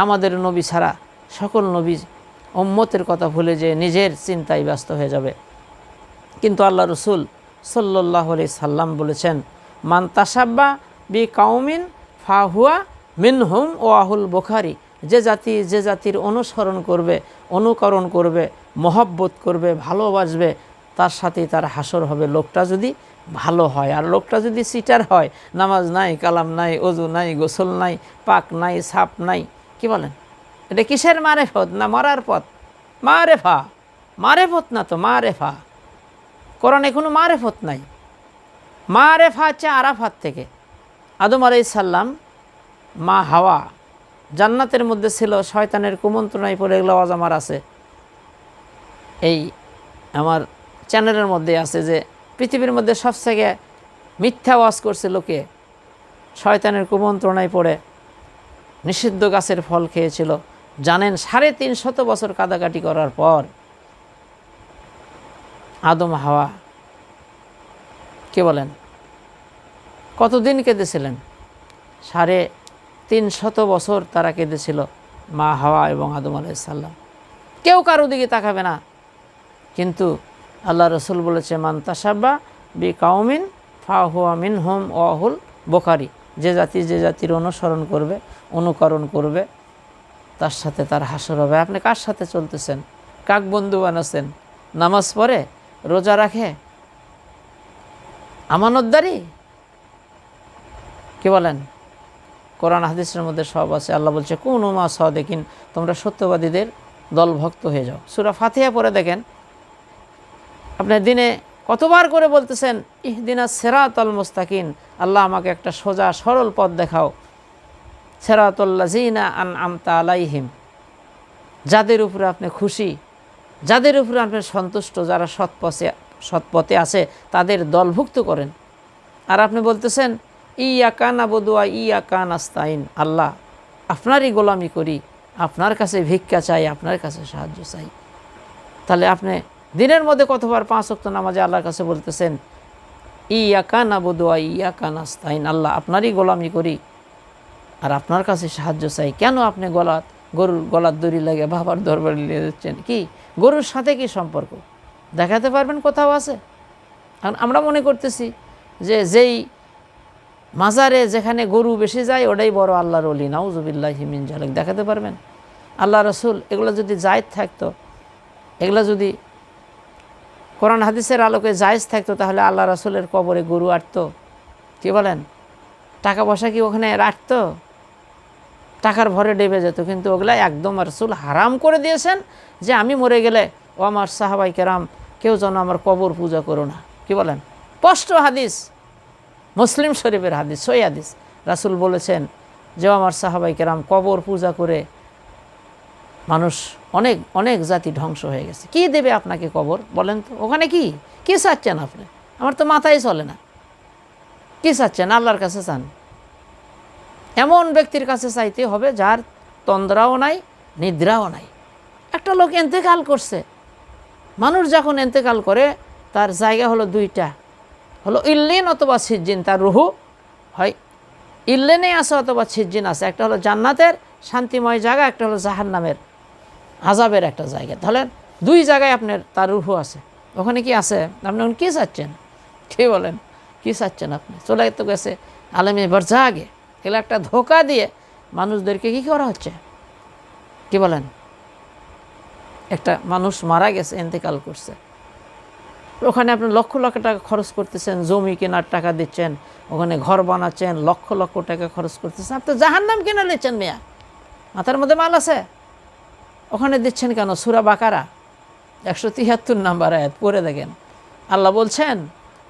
আমাদের নবী ছাড়া। সকল নবী উম্মতের কথা ভুলে যে নিজের চিন্তায় ব্যস্ত হয়ে যাবে। কিন্তু আল্লাহ রসুল সাল্লাল্লাহু আলাইহি সাল্লাম বলেছেন, মান তাসাব্বা বি কাউমিন ফাহুয়া মিনহুম ওয়াহুল বুখারী, যে জাতির অনুসরণ করবে, অনুকরণ করবে, মহব্বত করবে, ভালোবাসবে, তার সাথেই তার হাসর হবে। লোকটা যদি ভালো হয়, আর লোকটা যদি সিটার হয়, নামাজ নাই, কালাম নাই, ওযু নাই, গোসল নাই, পাক নাই, সাপ নাই, কি বলেন? এটা কিসের মারেফত? না মরার পথ। মারেফত না তো, মারেফা। কোরআনে কোনো মারেফত নাই। মারেফা হচ্ছে আরাফাত থেকে। আদম আলাইহিস সালাম, মা হাওয়া জান্নাতের মধ্যে ছিল, শয়তানের কুমন্ত্রণায় পড়ে, এগুলো আওয়াজ আমার আছে, এই আমার চ্যানেলের মধ্যে আছে, যে পৃথিবীর মধ্যে সবথেকে মিথ্যা ওয়াজ করছে লোকে, শয়তানের কুমন্ত্রণায় পড়ে নিষিদ্ধ গাছের ফল খেয়েছিল। জানেন 350 বছর কাদাকাটি করার পর আদম হাওয়া, কি বলেন, কতদিন কেঁদেছিলেন? 350 বছর তারা কেঁদেছিল, মা হাওয়া এবং আদম আলাইহিস সালাম। কেউ কারো দিকে তাকাবে না, কিন্তু আল্লাহ রসুল বলেছে, মান তাসাব্বা বি কাউমিন ফাহুয়া মিনহুম ওয়াহুল বুখারী, যে জাতির অনুকরণ করবে তার সাথে তার হাসর হবে। আপনি কার সাথে চলতেছেন? কাক বন্ধু বানাচ্ছেন? নামাজ পড়ে, রোজা রাখে, আমানতদারি, কি বলেন? কোরআন হাদিসের মধ্যে সব আছে। আল্লাহ বলছে, কুনু মা সাদিকিন, তোমরা সত্যবাদীদের দলভুক্ত হয়ে যাও। সূরা ফাতিহা পড়ে দেখেন, আপনি দিনে কতবার করে বলতেছেন, ইহদিনাস সিরাতাল মুস্তাকিম, আল্লাহ আমাকে একটা সোজা সরল পথ দেখাও। সিরাতাল লাযিনা আনআমতা আলাইহিম, যাদের উপরে আপনি খুশি, যাদের উপরে আপনি সন্তুষ্ট, যারা সৎপথে আছে, তাদের দলভুক্ত করেন। আর আপনি বলতেছেন, ইয়াকা নাবুদু ওয়া ইয়াকা নাস্তাইন, আল্লাহ আপনারই গোলামি করি, আপনার কাছে ভিক্ষা চাই, আপনার কাছে সাহায্য চাই। তাহলে আপনি দিনের মধ্যে কতবার 5 ওয়াক্ত নামাজে আল্লাহর কাছে বলতেছেন, ইয়াকা নাবুদু ওয়া ইয়াকা নাস্তাইন, আল্লাহ আপনারই গোলামি করি আর আপনার কাছে সাহায্য চাই। কেন আপনি গরুর গলার দড়ি লাগে বাবার দরবারে নিয়ে যাচ্ছেন? কি গরুর সাথে কি সম্পর্ক দেখাতে পারবেন? কোথাও আছে? কারণ আমরা মনে করতেছি যে যেই মাজারে যেখানে গরু বেশি যায় ওটাই বড় আল্লাহর ওলি। নাউজুবিল্লাহি মিন যালিক। দেখাতে পারবেন? আল্লাহ রসুল এগুলো যদি জায়েজ থাকতো, এগুলো যদি কোরআন হাদিসের আলোকে জায়েজ থাকতো, তাহলে আল্লাহ রসুলের কবরে গরু আটতো? কি বলেন? টাকা পয়সা কি ওখানে রাখতো? টাকার ভরে ডেবে যেত। কিন্তু ওগুলা একদম রসুল হারাম করে দিয়েছেন, যে আমি মরে গেলে ও আমার সাহাবাই কেরাম কেউ যেন আমার কবর পূজা করো না। কি বলেন? স্পষ্ট হাদিস, মুসলিম শরীফের হাদিস, সই হাদিস। রাসূল বলেছেন যে আমার সাহাবাই কেরাম কবর পূজা করে মানুষ অনেক অনেক জাতি ধ্বংস হয়ে গেছে। কি দেবে আপনাকে কবর? বলেন তো, ওখানে কি কি চাচ্ছেন আপনি? আমার তো মাথায় চলে না। কি চাচ্ছেন? আল্লাহর কাছে চান। এমন ব্যক্তির কাছে চাইতে হবে যার তন্দ্রাও নাই, নিদ্রাও নাই। একটা লোক এন্তেকাল করছে, মানুষ যখন এন্তেকাল করে তার জায়গা হলো 2টা, হলো ইল্লিন অথবা সিজ্জিন। তার রুহু হয় ইল্লিনে আছে অথবা সিজ্জিন আছে। একটা হলো জান্নাতের শান্তিময় জায়গা, একটা হলো জাহান্নামের আযাবের একটা জায়গা। তাহলে 2 জায়গায় আপনার তার রুহু আছে। ওখানে কি আছে? আপনি কি চাচ্ছেন? কি বলেন? কি চাচ্ছেন আপনি? চলে তো গেছে আলেমে বারজাগে। এগুলো একটা ধোঁকা দিয়ে মানুষদেরকে কি করা হচ্ছে? কি বলেন? একটা মানুষ মারা গেছে, ইন্তেকাল করছে, ওখানে আপনি লক্ষ লক্ষ টাকা খরচ করতেছেন, জমি কেনার টাকা দিচ্ছেন, ওখানে ঘর বানাচ্ছেন, লক্ষ লক্ষ টাকা খরচ করতেছেন। আপনি জাহান্নাম কিনে নিচ্ছেন। মিয়া মাথার মধ্যে মাল আছে? ওখানে দিচ্ছেন কেন? সূরা বাকারা 173 নম্বর আয়াত পড়ে দেখেন। আল্লাহ বলছেন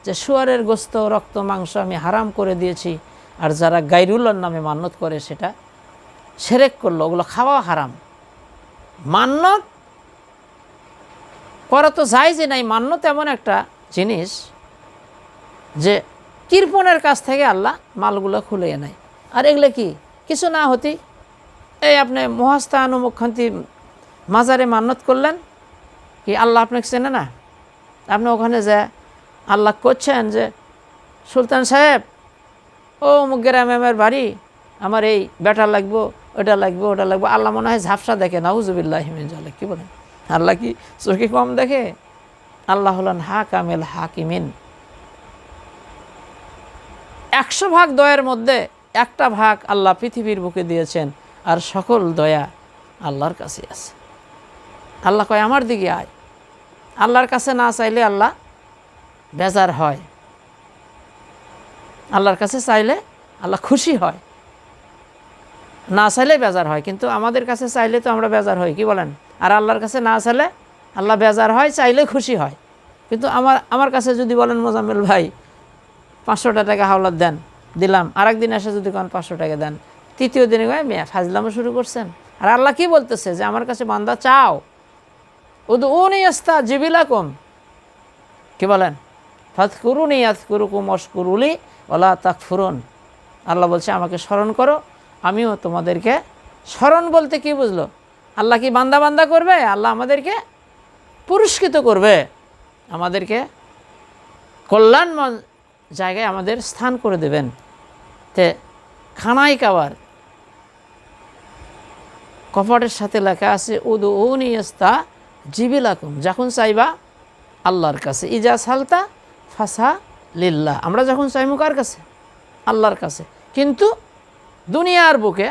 যে শুয়ারের গোস্ত, রক্ত, মাংস আমি হারাম করে দিয়েছি, আর যারা গায়রুল্লাহর নামে মান্যত করে সেটা শিরক করলো, ওগুলো খাওয়া হারাম। মান্যত করা তো জায়েজই নাই। মান্যত এমন একটা জিনিস যে কৃপণের কাছ থেকে আল্লাহ মালগুলো খুলে নেয়। আর এগুলো কি কিছু না হতেই এই আপনি মহাস্থানুমুখান্তি মাজারে মান্যত করলেন, কি আল্লাহ আপনাকে চেনে না? আপনি ওখানে যে আল্লাহ করছেন যে সুলতান সাহেব, ও অমুক গ্রামে আমার বাড়ি, আমার এই বেটা লাগবো, ওটা লাগবে, ওটা লাগবে। আল্লাহ মনে হয় ঝাপসা দেখে। নাউজুবিল্লাহি মিন যালিক। কি বলেন? আল্লাহ কি চোখে কম দেখে? আল্লাহ হলেন হাকামিল হাকিমিন। 100 ভাগ দয়ার মধ্যে 1টা ভাগ আল্লাহ পৃথিবীর বুকে দিয়েছেন, আর সকল দয়া আল্লাহর কাছে আছে। আল্লাহ কয় আমার দিকে আয়। আল্লাহর কাছে না চাইলে আল্লাহ বেজার হয়, আল্লাহর কাছে চাইলে আল্লাহ খুশি হয়, না চাইলে বেজার হয়। কিন্তু আমাদের কাছে চাইলে তো আমরা বেজার হই। কি বলেন? আর আল্লাহর কাছে না চাইলে আল্লাহ বেজার হয়, চাইলে খুশি হয়। কিন্তু আমার কাছে যদি বলেন মোজাম্মেল ভাই 500 টাকা হাওলাত দেন, দিলাম। আরেকদিন এসে যদি কোন 500 টাকা দেন, তৃতীয় দিনে মেয়ে ফাজলামো শুরু করছেন। আর আল্লাহ কি বলতেছে? যে আমার কাছে বান্দা চাও, উদউনি আস্তাজিব লাকুম। কি বলেন? ফাযকুরুনি আযকুরুকুম ওয়াশকুরুলি ওয়ালা তাকফুরুন। আল্লাহ বলছে আমাকে স্মরণ করো, আমিও তোমাদেরকে স্মরণ বলতে কি বুঝলো? আল্লাহ কি বান্দা বান্দা করবে? আল্লাহ আমাদেরকে পুরস্কৃত করবে। আমাদেরকে কল্যাণময় জায়গায় আমাদের স্থান করে দেবেন। তে খানাই কাবার কপাটের সাথে লেখা আছে উদউনি আস্তাজিবলাকুম, যখন চাইবা আল্লাহর কাছে, ইজা সালতা ফাসা লিল্লাহ, আমরা যখন চাইবো কার কাছে? আল্লাহর কাছে। কিন্তু দুনিয়ার বুকে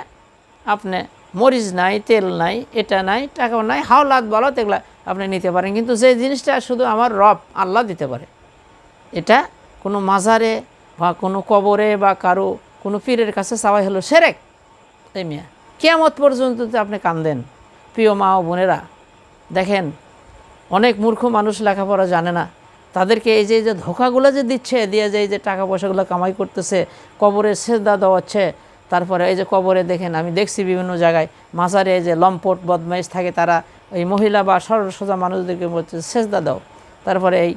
আপনি মরিচ নাই, তেল নাই, এটা নাই, টাকাও নাই, হাওলাত বলত এগুলা আপনি নিতে পারেন, কিন্তু যে জিনিসটা শুধু আমার রব আল্লাহ দিতে পারে, এটা কোনো মাজারে বা কোনো কবরে বা কারো কোনো পীরের কাছে চাওয়াই হলো শিরক। এই মিয়া কিয়ামত পর্যন্ত আপনি কান্দেন। প্রিয় মা ও বোনেরা, দেখেন অনেক মূর্খ মানুষ লেখাপড়া জানে না, তাদেরকে এই যে ধোকাগুলো যে দিচ্ছে, দিয়ে যে এই যে টাকা পয়সাগুলো কামাই করতেছে, কবরে সেজদা দেওয়াচ্ছে, তারপরে এই যে কবরে দেখেন, আমি দেখছি বিভিন্ন জায়গায় মাজারে এই যে লম্পট বদমাইশ থাকে, তারা ওই মহিলা বা সরল সোজা মানুষদেরকে বলছে সেজদা দাও, তারপরে এই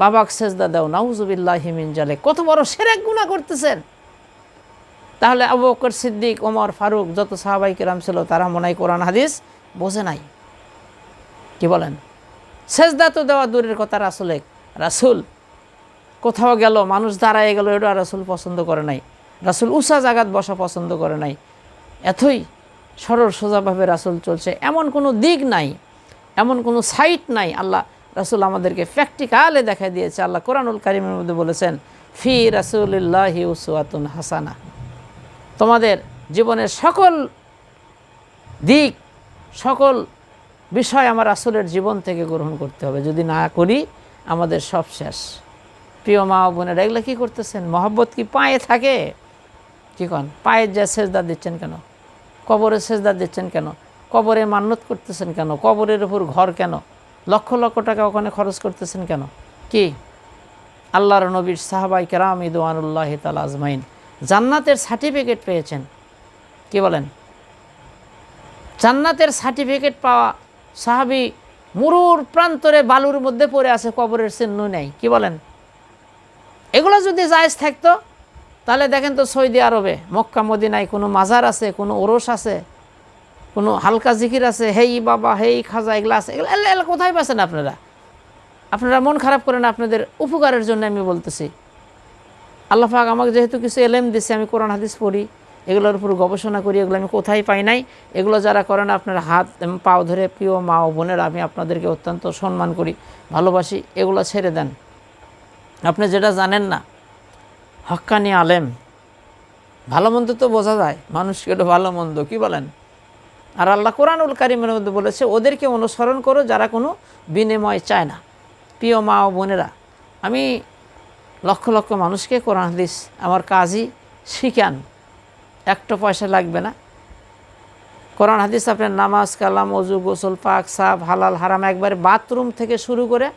বাবাক সেজদা দাও, নাউজুবিল্লাহি মিন জালিক। কত বড় শিরক গুনাহ করতেছেন। তাহলে আবু বকর সিদ্দিক, ওমর ফারুক, যত সাহাবাই কেরাম ছিল, তারা মনে হয় কোরআন হাদিস বোঝে নাই। কি বলেন? সেজদা তো দেওয়া দূরের কথা, রাসূল কোথাও গেল, মানুষ দাঁড়ায় গেল, এটা রাসূল পছন্দ করে নাই। রাসূল উঁচা জায়গাত বসা পছন্দ করে নাই। এতই সরল সোজাভাবে রাসূল চলছে, এমন কোনো দিক নাই, এমন কোনো সাইট নাই। আল্লাহ রাসূল আমাদেরকে প্র্যাকটিক্যালে দেখা দিয়েছে। আল্লাহ কোরআনুল কারীমের মধ্যে বলেছেন, ফি রাসূলিল্লাহি উসওয়াতুন হাসানা, তোমাদের জীবনের সকল দিক, সকল বিষয় আমার রাসূলের জীবন থেকে গ্রহণ করতে হবে। যদি না করি আমাদের সব শেষ। প্রিয় মা ও বোনেরা, এগুলো কী করতেছেন? মহব্বত কি পায়ে থাকে? কী কন? পায়ের যে সেজদা দিচ্ছেন কেন? কবরে সেজদা দিচ্ছেন কেন? কবরে মান্নত করতেছেন কেন? কবরের উপর ঘর কেন? লক্ষ লক্ষ টাকা ওখানে খরচ করতেছেন কেন? কি আল্লাহর নবীর সাহাবাই কেরাম রিদওয়ানুল্লাহি তাআলা আজমাইন জান্নাতের সার্টিফিকেট পেয়েছেন। কি বলেন? জান্নাতের সার্টিফিকেট পাওয়া সাহাবী মরুর প্রান্তরে বালুর মধ্যে পড়ে আছে, কবরের চিহ্ন নেই। কি বলেন? এগুলো যদি জায়েজ থাকতো, তাহলে দেখেন তো সৌদি আরবে মক্কা মদিনায় কোনো মাজার আছে, কোনো ওরস আছে, কোনো হালকা জিকির আছে, হেই বাবা, হেই খাজা, এগুলো আছে। এগুলো কোথায় পাচ্ছেন আপনারা? আপনারা মন খারাপ করেন, আপনাদের উপকারের জন্য আমি বলতেছি। আল্লাহ পাক আমাকে যেহেতু কিছু এলেম দিচ্ছে, আমি কোরআন হাদিস পড়ি, এগুলোর উপর গবেষণা করি, এগুলো আমি কোথায় পাই নাই। এগুলো যারা করেন আপনার হাত পাও ধরে, প্রিয় মা ও বোনেরা, আমি আপনাদেরকে অত্যন্ত সম্মান করি, ভালোবাসি। এগুলো ছেড়ে দেন। আপনি যেটা জানেন না, হক্কানি আলেম, ভালো মন্দ তো বোঝা যায়, মানুষকে একটু ভালো মন্দ। কি বলেন? আর আল্লাহ কোরআনুল কারীমের মধ্যে বলেছে, ওদেরকে অনুসরণ করো যারা কোনো বিনিময় চায় না। প্রিয় মা ও বোনেরা, আমি লক্ষ লক্ষ মানুষকে কোরআন হাদিস আমার কাজই শিখান, একটা পয়সা লাগবে না। কোরআন হাদিস আপনার নামাজ, কালাম, ওযু, গোসল, পাক, সাফ, হালাল, হারাম, একবারে বাথরুম থেকে শুরু করে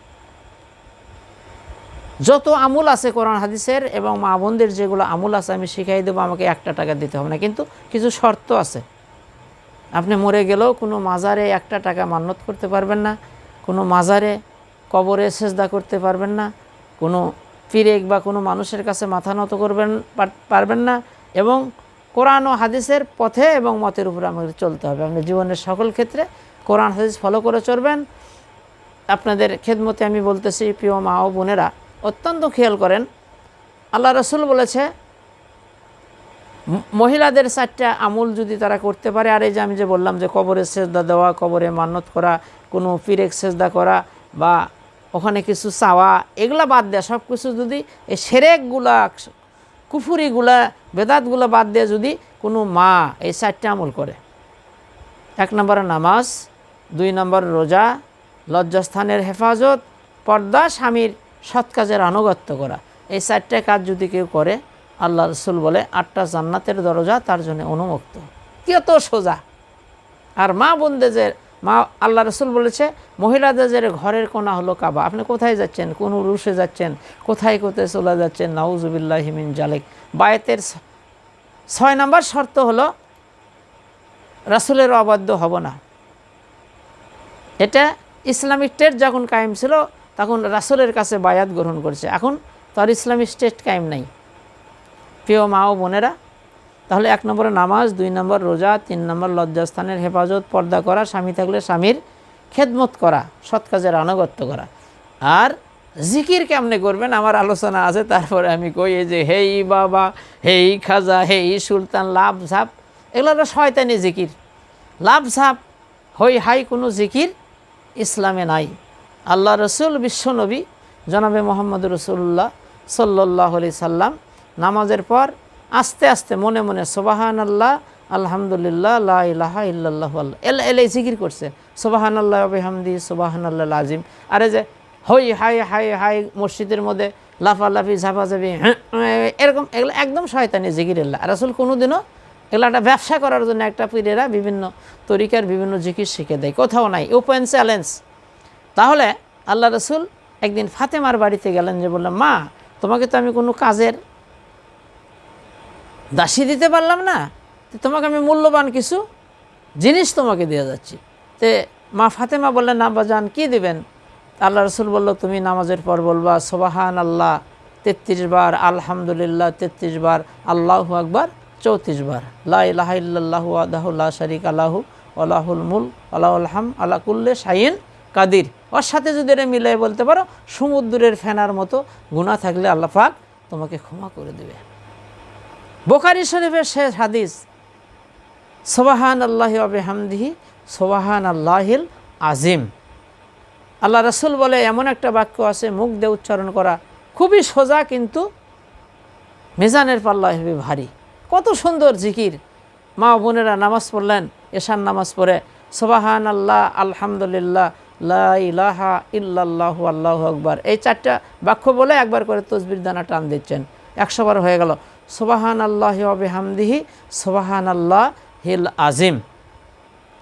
যত আমল আছে কোরআন হাদিসের এবং মা বোনদের যেগুলো আমল আছে আমি শিখাই দেবো। আমাকে একটা টাকা দিতে হবে না, কিন্তু কিছু শর্ত আছে। আপনি মরে গেলেও কোনো মাজারে একটা টাকা মান্নত করতে পারবেন না, কোনো মাজারে কবরে সেজদা করতে পারবেন না, কোনো পীরেক বা কোনো মানুষের কাছে মাথা নত করবেন পারবেন না, এবং কোরআন ও হাদিসের পথে এবং মতের উপরে আমাদের চলতে হবে। আপনি জীবনের সকল ক্ষেত্রে কোরআন হাদিস ফলো করে চলবেন। আপনাদের খেদমতে আমি বলতেছি, প্রিয় মা ও বোনেরা, অত্যন্ত খেয়াল করেন। আল্লাহ রাসূল বলেছে, মহিলাদের 4টা আমল যদি তারা করতে পারে, আর এই যে আমি যে বললাম যে কবরে সেজদা দেওয়া, কবরে মান্নত করা, কোনো পীরেক সেজদা করা বা ওখানে কিছু চাওয়া, এগুলা বাদ দেয়া, সব কিছু যদি এই শিরকগুলা, কুফুরিগুলা, বেদাতগুলা বাদ দিয়ে যদি কোনো মা এই 4টা আমল করে, 1 নম্বরে নামাজ, 2 নম্বর রোজা, লজ্জাস্থানের হেফাজত, পর্দা, স্বামীর সৎ কাজের আনুগত্য করা, এই 4টা কাজ যদি কেউ করে, আল্লাহ রাসূল বলে 8টা জান্নাতের দরজা তার জন্য উন্মুক্ত। কত সোজা! আর মা বোনদের যে আল্লাহ রাসূল বলেছে, মহিলাদের যে ঘরের কোণা হলো কাবা। আপনি কোথায় যাচ্ছেন? কোন উরুসে যাচ্ছেন? কোথায় কোথায় চলে যাচ্ছেন? নাউজুবিল্লাহি মিন জালিক। বায়াতের 6 নম্বর শর্ত হলো রাসূলের অবাধ্য হব না। এটা ইসলামিক স্টেট যখন কায়েম ছিল তখন রাসূলের কাছে বায়াত গ্রহণ করেছে, এখন তার ইসলামিক স্টেট কায়েম নাই। প্রিয় মা ও বোনেরা, তাহলে 1 নম্বরে নামাজ, 2 নম্বর রোজা, 3 নম্বর লজ্জাস্থানের হেফাজত, পর্দা করা, স্বামী থাকলে স্বামীর খেদমত করা, সৎ কাজের আনুগত্য করা, আর জিকির কেমনে করবেন আমার আলোচনা আছে, তারপরে আমি কই এই যে হেই বাবা, হেই খাজা, হেই সুলতান, লাভ ঝাপ, এগুলো একটা শয়তানি জিকির। লাভ ঝাপ হই হাই কোনো জিকির ইসলামে নাই। আল্লাহ রসুল বিশ্বনবী জনাবে মোহাম্মদ রসুল্লাহ সাল্লাল্লাহু আলাইহি সাল্লাম নামাজের পর আস্তে আস্তে মনে মনে সুবহানাল্লাহ, আলহামদুলিল্লাহ, লা ইলাহা ইল্লাল্লাহু এলাই জিকির করছে, সুবহানাল্লাহ ওয়া বিহামদি, সুবহানাল্লাহিল আযীম। আরে যে হই হাই হাই হাই মসজিদের মধ্যে লাফালাফি ঝাপাঝাপি এরকম, এগুলো একদম শয়তানি জিকির। রাসূল কোনোদিনও এগুলো একটা ব্যবসা করার জন্য একটা পীরেরা বিভিন্ন তরিকার বিভিন্ন জিকির শিখে দেয়, কোথাও নাই, ওপেন চ্যালেঞ্জ। তাহলে আল্লাহ রসুল একদিন ফাতেমার বাড়িতে গেলেন, যে বললাম মা তোমাকে তো আমি কোনো কাজের দাসী দিতে পারলাম না, তো তোমাকে আমি মূল্যবান কিছু জিনিস তোমাকে দিয়ে যাচ্ছি। তে মা ফাতেমা বললেন আব্বাজান কী দিবেন? আল্লাহ রসুল বলল তুমি নামাজের পর বলবা সুবহান আল্লাহ 33 বার, আলহামদুলিল্লাহ 33 বার, আল্লাহু আকবার 34 বার, লা ইলাহা ইল্লাল্লাহু ওয়াহদাহু লা শারীকা লাহু ওয়া লাহুল মুলক ওয়া লাহুল হামদ আলা কুল্লি শাইইন কাদির। ওর সাথে যদি এটা মিলাই বলতে পারো সমুদ্রের ফেনার মতো গুনাহ থাকলে আল্লাহ পাক তোমাকে ক্ষমা করে দেবে। বুখারী শরীফের শেষ হাদিস, সুবহানাল্লাহি ওয়া বিহামদিহি সুবহানাল্লাহিল আযীম। আল্লাহ রসুল বলে এমন একটা বাক্য আছে মুখ দিয়ে উচ্চারণ করা খুবই সোজা, কিন্তু মিজানের পাল্লা হবে ভারী। কত সুন্দর জিকির। মা বোনেরা নামাজ পড়লেন, এশার নামাজ পড়ে সুবহানাল্লাহ, আলহামদুলিল্লাহ, লা ইলাহা ইল্লাল্লাহু, আল্লাহু আকবার, এই 4টা বাক্য বলে একবার করে তাসবির দানা টান দিচ্ছেন, 100 বার হয়ে গেল। সুবহানাল্লাহি ওয়া বিহামদিহি সুবহানাল্লাহিল আযীম।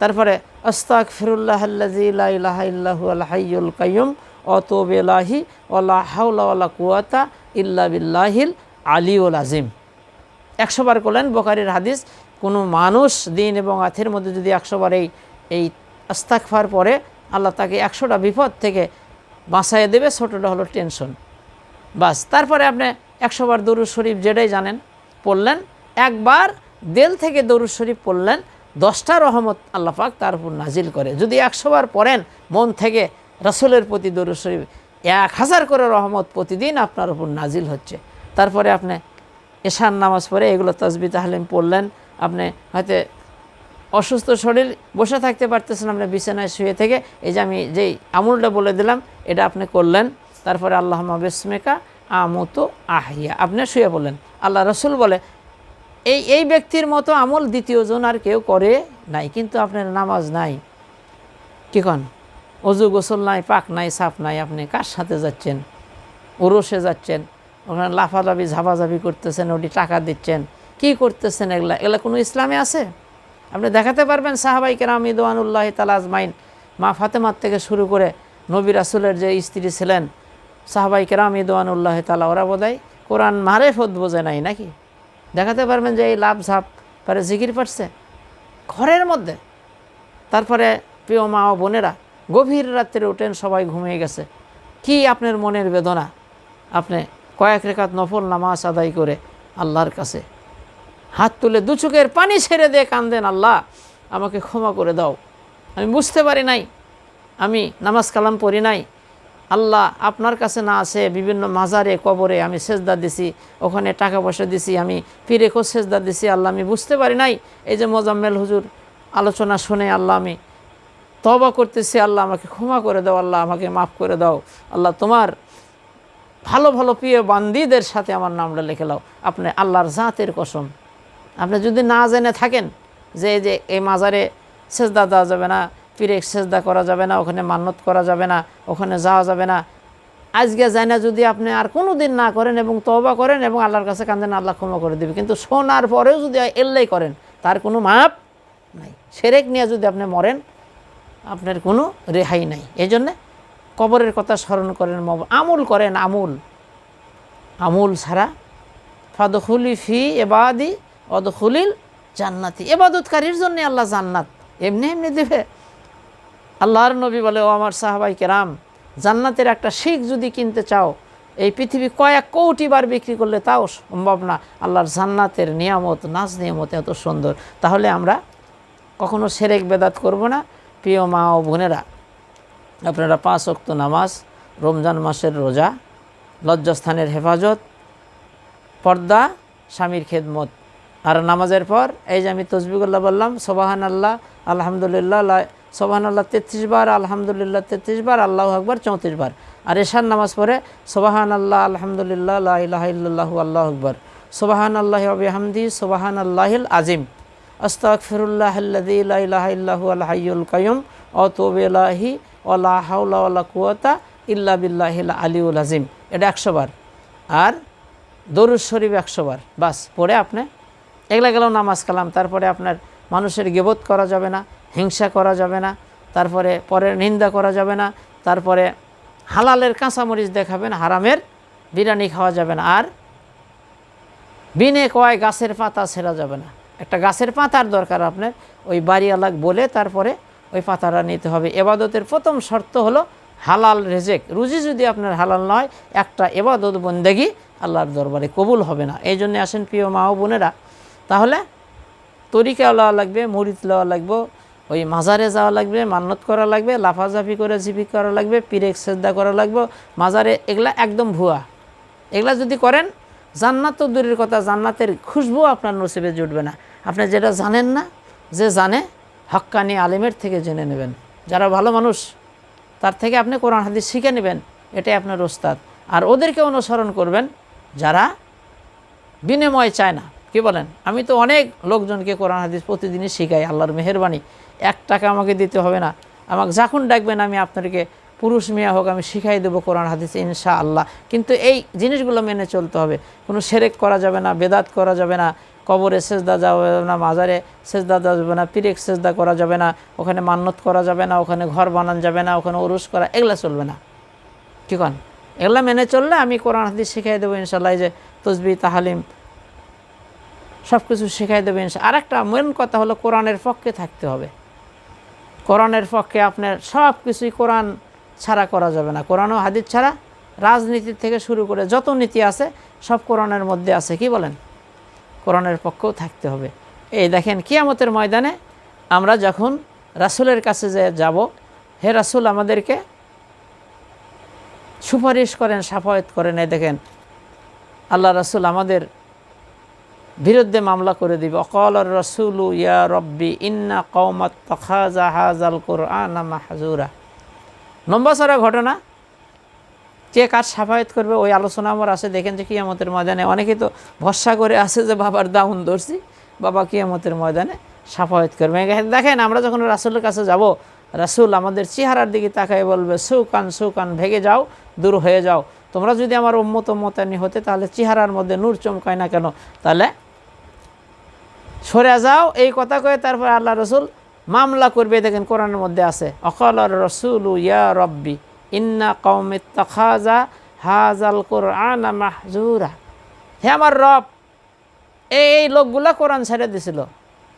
তারপরে আস্তাগফিরুল্লাহাল্লাযী লা ইলাহা ইল্লা হুয়াল হাইয়ুল কাইয়্যুম ওয়া আতুবু ইলাইহি ওয়া লা হাওলা ওয়া লা কুওয়াতা ইল্লা বিল্লাহিল আলিয়্যুল আযীম। 100 বার করলেন। বুখারীর হাদিস, কোনো মানুষ দিন এবং রাতের মধ্যে যদি 100 বার এই আস্তাগফার পরে আল্লাহ তাকে 100টা বিপদ থেকে বাঁচাইয়ে দেবে, ছোটোটা হলো টেনশন, বাস। তারপরে আপনি 100 বার দরুদ শরীফ যেটাই জানেন পড়লেন, একবার দিল থেকে দরুদ শরীফ পড়লেন, 10টা রহমত আল্লাহ পাক তার উপর নাজিল করে। যদি 100 বার পড়েন মন থেকে রাসূলের প্রতি দরুদ শরীফ, 1000 করে রহমত প্রতিদিন আপনার উপর নাজিল হচ্ছে। তারপরে আপনি এশার নামাজ পড়ে এগুলো তাসবিহ তাহলিল পড়লেন। আপনি হয়তো অসুস্থ শরীর, বসে থাকতে পারতেছেন, আপনি বিছানায় শুয়ে থেকে এই যে আমি যেই আমলটা বলে দিলাম এটা আপনি করলেন। তারপরে আল্লাহুম্মা বিসমিকা আমুতু আহইয়া আপনি শুয়ে পড়লেন। আল্লাহ রসুল বলে এই ব্যক্তির মতো আমল দ্বিতীয়জন আর কেউ করে নাই। কিন্তু আপনার নামাজ নাই, কি কন, অজু গোসল নাই, পাক নাই, সাফ নাই, আপনি কার সাথে যাচ্ছেন? উরসে যাচ্ছেন, ওখানে লাফালাফি ঝাপাঝাপি করতেছেন, ওটি টাকা দিচ্ছেন, কি করতেছেন? এগুলা কোনো ইসলামে আছে? আপনি দেখাতে পারবেন? সাহাবাই কেরাম রিদওয়ানুল্লাহি তাআলা আজমাইন, মা ফাতেমার থেকে শুরু করে নবী রাসূলের যে স্ত্রী ছিলেন সাহাবাই কেরাম রিদওয়ানুল্লাহি তাআলা, ওরা বোধহয় কোরআন মারেফত বোঝে নাই নাকি? দেখাতে পারবেন যে এই লাভ ঝাপ পারে জিকির পারছে ঘরের মধ্যে? তারপরে প্রিয় মা ও বোনেরা, গভীর রাত্রে ওঠেন, সবাই ঘুমিয়ে গেছে, কি আপনার মনের বেদনা? আপনি কয়েক রেখাত নফল নামাজ আদায় করে আল্লাহর কাছে হাত তুলে 2 চোখের পানি ছেড়ে দিয়ে কান্দেন, আল্লাহ আমাকে ক্ষমা করে দাও, আমি বুঝতে পারি নাই, আমি নামাজ কালাম পড়ি নাই, আল্লাহ আপনার কাছে না আছে বিভিন্ন মাজারে কবরে আমি সেজদা দিছি, ওখানে টাকা পয়সা দিছি, আমি পীরেকেও সেজদা দিছি, আল্লাহ আমি বুঝতে পারি নাই। এই যে মোজাম্মেল হুজুর আলোচনা শুনে আল্লাহ আমি তওবা করতেছি, আল্লাহ আমাকে ক্ষমা করে দাও, আল্লাহ আমাকে মাফ করে দাও, আল্লাহ তোমার ভালো ভালো প্রিয় বান্দীদের সাথে আমার নামটা লিখে দাও। আপনি আল্লাহর জাতের কসম, আপনি যদি না জেনে থাকেন যে এই মাজারে সেজদা দেওয়া যাবে না, পীরে সেজদা করা যাবে না, ওখানে মান্নত করা যাবে না, ওখানে যাওয়া যাবে না, আজকে যায় না, যদি আপনি আর কোনো দিন না করেন এবং তওবা করেন এবং আল্লাহর কাছে কাঁদেন, আল্লাহ ক্ষমা করে দেবে। কিন্তু শোনার পরেও যদি এল্লাই করেন তার কোনো মাপ নাই। শিরক নিয়ে যদি আপনি মরেন আপনার কোনো রেহাই নাই। এই জন্যে কবরের কথা স্মরণ করেন, আমল করেন, আমল ছাড়া ফাদখুলি ফি ইবাদি ওয়াদখুলিল জান্নাতি, ইবাদতকারীর জন্য আল্লাহ জান্নাত এমনি এমনি দেবে। আল্লাহর নবী বলে, ও আমার সাহাবাই কেরাম, জান্নাতের একটা শিখ যদি কিনতে চাও এই পৃথিবী কয়েক কোটি বার বিক্রি করলে তাও সম্ভব না। আল্লাহর জান্নাতের নিয়ামত, নাজ নিয়ামত এত সুন্দর। তাহলে আমরা কখনো শিরক বেদাত করব না। প্রিয় মা ও বোনেরা, আপনারা 5 ওয়াক্ত নামাজ রমজান মাসের রোজা, লজ্জাস্থানের হেফাজত, পর্দা, স্বামীর খেদমত। আর নামাজের পর এই যে আমি তসবিহুল্লাহ বললাম, সুবহান আল্লাহ, আলহামদুলিল্লাহ, সুবহান আল্লাহ 33 বার, আলহামদুলিল্লাহ 33 বার, আল্লাহু আকবার 34 বার। আর এশার নামাজ পড়ে সুবহান আল্লাহ, আলহামদুলিল্লাহ, লা ইলাহা ইল্লাল্লাহু, আল্লাহু আকবার, সুবহান আল্লাহি ওয়া বিহামদিহি, সুবহান আল্লাহিল আজিম, আস্তাগফিরুল্লাহাল্লাযী লা ইলাহা ইল্লাহু আল হাইয়ুল কাইয়ুম ওয়া আতুবু ইলাইহি ওয়া লা হাওলা ওয়া লা কুওয়াতা ইল্লা বিল্লাহিল আলিয়্যুল আযীম। এটা 100 বার। আর দরুদ শরীফ 100 বার। বাস পড়ে আপনি এগুলা গেল নামাজ কালাম। তারপরে আপনার মানুষের গীবত করা যাবে না, হিংসা করা যাবে না, তারপরে পরের নিন্দা করা যাবে না, তারপরে হালালের কাঁচামরিচ দেখাবেন, হারামের বিরিয়ানি খাওয়া যাবে না, আর বিনে কয় গাছের পাতা ছেঁড়া যাবে না। একটা গাছের পাতার দরকার আপনার, ওই বাড়িওয়ালা বলে তারপরে ওই পাতাটা নিতে হবে। এবাদতের প্রথম শর্ত হলো হালাল রেজেক। রুজি যদি আপনার হালাল নয়, একটা এবাদত বন্দেগি আল্লাহর দরবারে কবুল হবে না। এই জন্যে আসেন প্রিয় মা ও বোনেরা, তাহলে তরিকা লওয়া লাগবে, মুরিদ লওয়া লাগবে, ওই মাজারে যাওয়া লাগবে, মান্নত করা লাগবে, লাফাজাফি করে জিপি করা লাগবে, পিরেক সেজদা করা লাগবে মাজারে। এগুলা একদম ভুয়া। এগুলা যদি করেন, জান্নাত তো দূরের কথা, জান্নাতের খুশবু আপনার নসিবে জুটবে না। আপনি যেটা জানেন না, যে জানে হক্কানি আলিমের থেকে জেনে নেবেন, যারা ভালো মানুষ তার থেকে আপনি কোরআন হাদিস শিখে নেবেন, এটাই আপনার ওস্তাদ। আর ওদেরকে অনুসরণ করবেন যারা বিনিময় চায় না। কি বলেন? আমি তো অনেক লোকজনকে কোরআন হাদিস প্রতিদিনই শিখাই, আল্লাহর মেহেরবানি। 1 টাকা আমাকে দিতে হবে না, আমাকে যখন ডাকবেন আমি আপনাদেরকে, পুরুষ মেয়ে হোক, আমি শিখাই দেবো কোরআন হাদিস ইনশাআল্লাহ। কিন্তু এই জিনিসগুলো মেনে চলতে হবে। কোনো সেরেক করা যাবে না, বেদাত করা যাবে না, কবরে সেজদা যাওয়া যাবে না, মাজারে সেজদা দেওয়া যাবে না, পিরেক সেজদা করা যাবে না, ওখানে মান্নত করা যাবে না, ওখানে ঘর বানানো যাবে না, ওখানে উরুস করা, এগুলা চলবে না। কি কন? এগুলা মেনে চললে আমি কোরআন হাদিস শিখাই দেবো ইনশাআল্লাহ। এই যে তসবিহ, তাহালিম সব কিছু শিখাই দেবে ইনশাআল্লাহ। আরেকটা মেন কথা হলো কোরআনের পক্ষে থাকতে হবে। কোরআনের পক্ষে আপনার সব কিছুই কোরআন ছাড়া করা যাবে না। কোরআন ও হাদিস ছাড়া রাজনীতি থেকে শুরু করে যত নীতি আছে সব কোরআনের মধ্যে আছে। কি বলেন? কোরআনের পক্ষেও থাকতে হবে। এই দেখেন, কিয়ামতের ময়দানে আমরা যখন রাসূলের কাছে যে যাব, হে রাসূল আমাদেরকে সুপারিশ করেন, শাফায়াত করেন। এই দেখেন, আল্লাহ রাসূল আমাদের বিরুদ্ধে মামলা করে দিবে। অকালার রাসূলু ইয়া রব্বি ইন্না কওমাত তাখাযা হাযাল কুরআনা মাহজুরা। লম্বা চড়া ঘটনা, কে কার শাফায়াত করবে ওই আলোচনা আমার আছে। দেখেন যে কিয়ামতের ময়দানে অনেকেই তো ভরসা করে আছে যে বাবার দাউন ধরছি, বাবা কিয়ামতের ময়দানে শাফায়াত করবে। দেখেন, আমরা যখন রাসূলের কাছে যাব, রাসূল আমাদের চেহারার দিকে তাকায় বলবে, সুকান সুকান, ভেগে যাও, দূর হয়ে যাও। তোমরা যদি আমার উম্মতানি হতে, তাহলে চেহারার মধ্যে নূর চমকায় না কেন? তাহলে সরে যাও, এই কথা কয়ে তারপর আল্লাহ রসুল মামলা করবে। দেখেন কোরআনের মধ্যে আছে, অকালার রাসূলু ইয়া রব্বি ইন্না কওমি তাখাযা হাযাল কুরআনা মাহজুরা। হে আমার রব, এই লোকগুলা কোরআন ছেড়ে দিয়েছিল,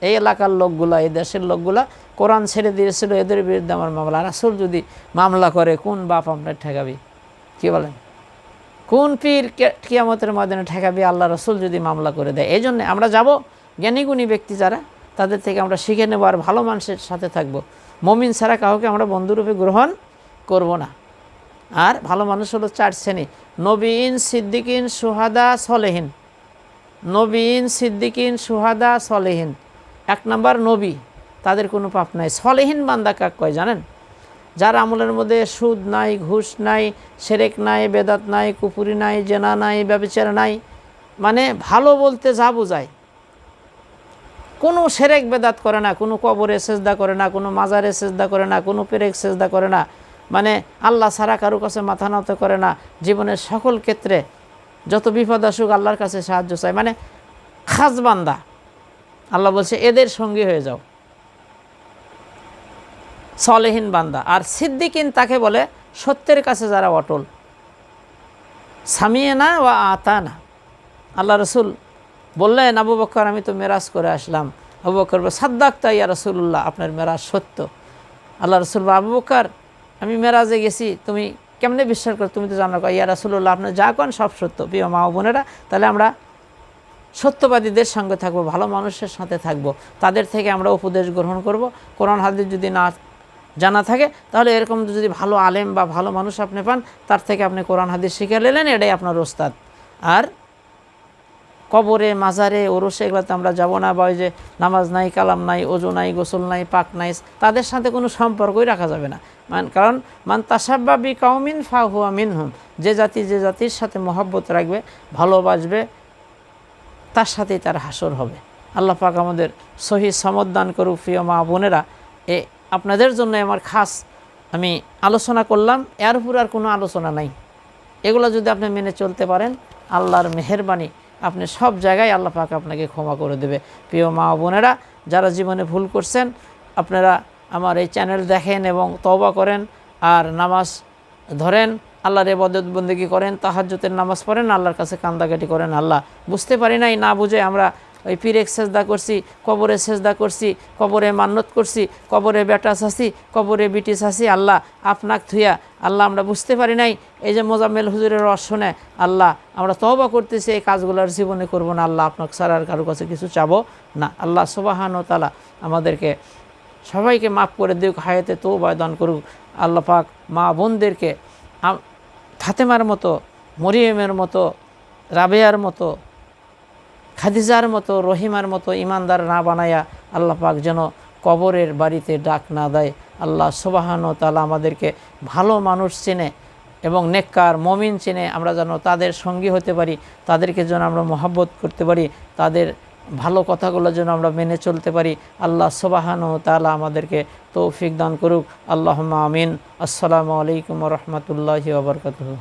এই এলাকার লোকগুলা, এই দেশের লোকগুলা কোরআন ছেড়ে দিয়েছিল, এদের বিরুদ্ধে আমার মামলা। রাসূল যদি মামলা করে, কোন বাপ আপনার ঠেকাবি? কি বলেন? কোন পীর কিয়ামতের ময়দানে ঠেকাবি? আল্লাহ রসুল যদি মামলা করে দেয়। এই জন্য আমরা যাব, জ্ঞানীগুণী ব্যক্তি যারা, তাদের থেকে আমরা শিখে নেব, আর ভালো মানুষের সাথে থাকব। মুমিন ছাড়া কাউকে আমরা বন্ধুরূপে গ্রহণ করব না। আর ভালো মানুষ হলো 4 শ্রেণী: নবীন, সিদ্দিকিন, সুহাদা, সলেহিন। নবীন, সিদ্দিকিন, সুহাদা, সলেহিন। 1 নম্বর নবী, তাদের কোনো পাপ নাই। সলেহিন বান্দা কাক কয় জানেন? যার আমলের মধ্যে সুদ নাই, ঘুষ নাই, শিরক নাই, বেদাত নাই, কুফরি নাই, জেনা নাই, ব্যভিচার নাই। মানে ভালো বলতে যা বোঝায়, কোনো শিরক বেদাত করে না, কোনো কবরে সেজদা করে না, কোনো মাজারে সেজদা করে না, কোনো পেরেক সেজদা করে না, মানে আল্লাহ ছাড়া কারো কাছে মাথা নত করে না, জীবনের সকল ক্ষেত্রে যত বিপদ আসুক আল্লাহর কাছে সাহায্য চায়। মানে খাস বান্দা। আল্লাহ বলছে এদের সঙ্গী হয়ে যাও, সলেহীন বান্দা। আর সিদ্দিকিন তাকে বলে সত্যের কাছে যারা অটল। সামিয়েনা ওয়া আতানা। আল্লাহ রসুল বললেন, আবু বকর আমি তো মেরাজ করে আসলাম। আবু বকর বলে, সাদ্দাক্তা ইয়া রাসূলুল্লাহ, আপনার মেরাজ সত্য। আল্লাহ রসুল বলে, আবু বকর আমি মেরাজে গেছি, তুমি কেমনে বিশ্বাস করো? তুমি তো জানো। ইয়া রাসূলুল্লাহ, আপনার যা কন সব সত্য। প্রিয় মা ও বোনেরা, তাহলে আমরা সত্যবাদীদের সঙ্গে থাকবো, ভালো মানুষের সাথে থাকবো, তাদের থেকে আমরা উপদেশ গ্রহণ করব। কোরআন হাদিস যদি না জানা থাকে, তাহলে এরকম যদি ভালো আলেম বা ভালো মানুষ আপনি পান, তার থেকে আপনি কোরআন হাদিস শিখে নিলেন, এটাই আপনার ওস্তাদ। আর কবরে, মাজারে, ওরসে এগুলোতে আমরা যাব না, বা ওই যে নামাজ নাই, কালাম নাই, ওযু নাই, গোসল নাই, পাক নাই, তাদের সাথে কোনো সম্পর্কই রাখা যাবে না। কারণ মান তাসাব্বা বি কাউমিন ফাহুয়া মিনহুম, যে জাতির সাথে মহব্বত রাখবে, ভালোবাসবে, তার সাথেই তার হাসর হবে। আল্লাহ পাক আমাদের সহি সমত দান করুক। প্রিয় মা বোনেরা, আপনাদের জন্য আমার খাস আমি আলোচনা করলাম, এর উপর আর কোনো আলোচনা নাই। এগুলো যদি আপনি মেনে চলতে পারেন, আল্লাহর মেহেরবানি, আপনি সব জায়গায় আল্লাহ পাক আপনাকে ক্ষমা করে দেবে। প্রিয় মা বোনেরা, যারা জীবনে ভুল করছেন, আপনারা আমার এই চ্যানেল দেখেন এবং তওবা করেন, আর নামাজ ধরেন, আল্লাহর ইবাদত বন্দেগী করেন, তাহাজ্জুদের নামাজ পড়েন, আল্লাহর কাছে কান্দাকাটি করেন। আল্লাহ, বুঝতে পারি নাই, না বুঝে আমরা ওই পীরেক সেজদা করছি, কবরে সেজদা করছি, কবরে মান্নত করছি, কবরে বেটা চাষি, কবরে বিটি চাষি। আল্লাহ, আপনাকে থুইয়া আল্লাহ আমরা বুঝতে পারি নাই, এই যে মোজাম্মেল হুজুরের রস শুনে আল্লাহ আমরা তওবা করতেছি, এই কাজগুলোর জীবনে করব না। আল্লাহ, আপনাকে ছাড়া আর কারো কাছে কিছু চাবো না। আল্লাহ সুবহানাহু ওয়া তাআলা আমাদেরকে সবাইকে মাফ করে দিক, হায়াতে তওবা দান করুক। আল্লাহ পাক মা বোনদেরকে ফাতেমার মতো, মরিয়মের মতো, রাবেয়ার মতো, খাদিজার মতো, রহিমার মতো ইমানদার না বানায়া আল্লাহ পাক যেন কবরের বাড়িতে ডাক না দেয়। আল্লাহ সুবহানাহু ওয়া তাআলা আমাদেরকে ভালো মানুষ চেনে এবং নেককার মমিন চেনে, আমরা যেন তাদের সঙ্গী হতে পারি, তাদেরকে যেন আমরা মহব্বত করতে পারি, তাদের ভালো কথাগুলো যেন আমরা মেনে চলতে পারি। আল্লাহ সুবহানাহু ওয়া তাআলা আমাদেরকে তৌফিক দান করুক। আল্লাহুম্মা আমিন। আসসালামু আলাইকুম ওয়া রাহমাতুল্লাহি ওয়া বারাকাতুহু।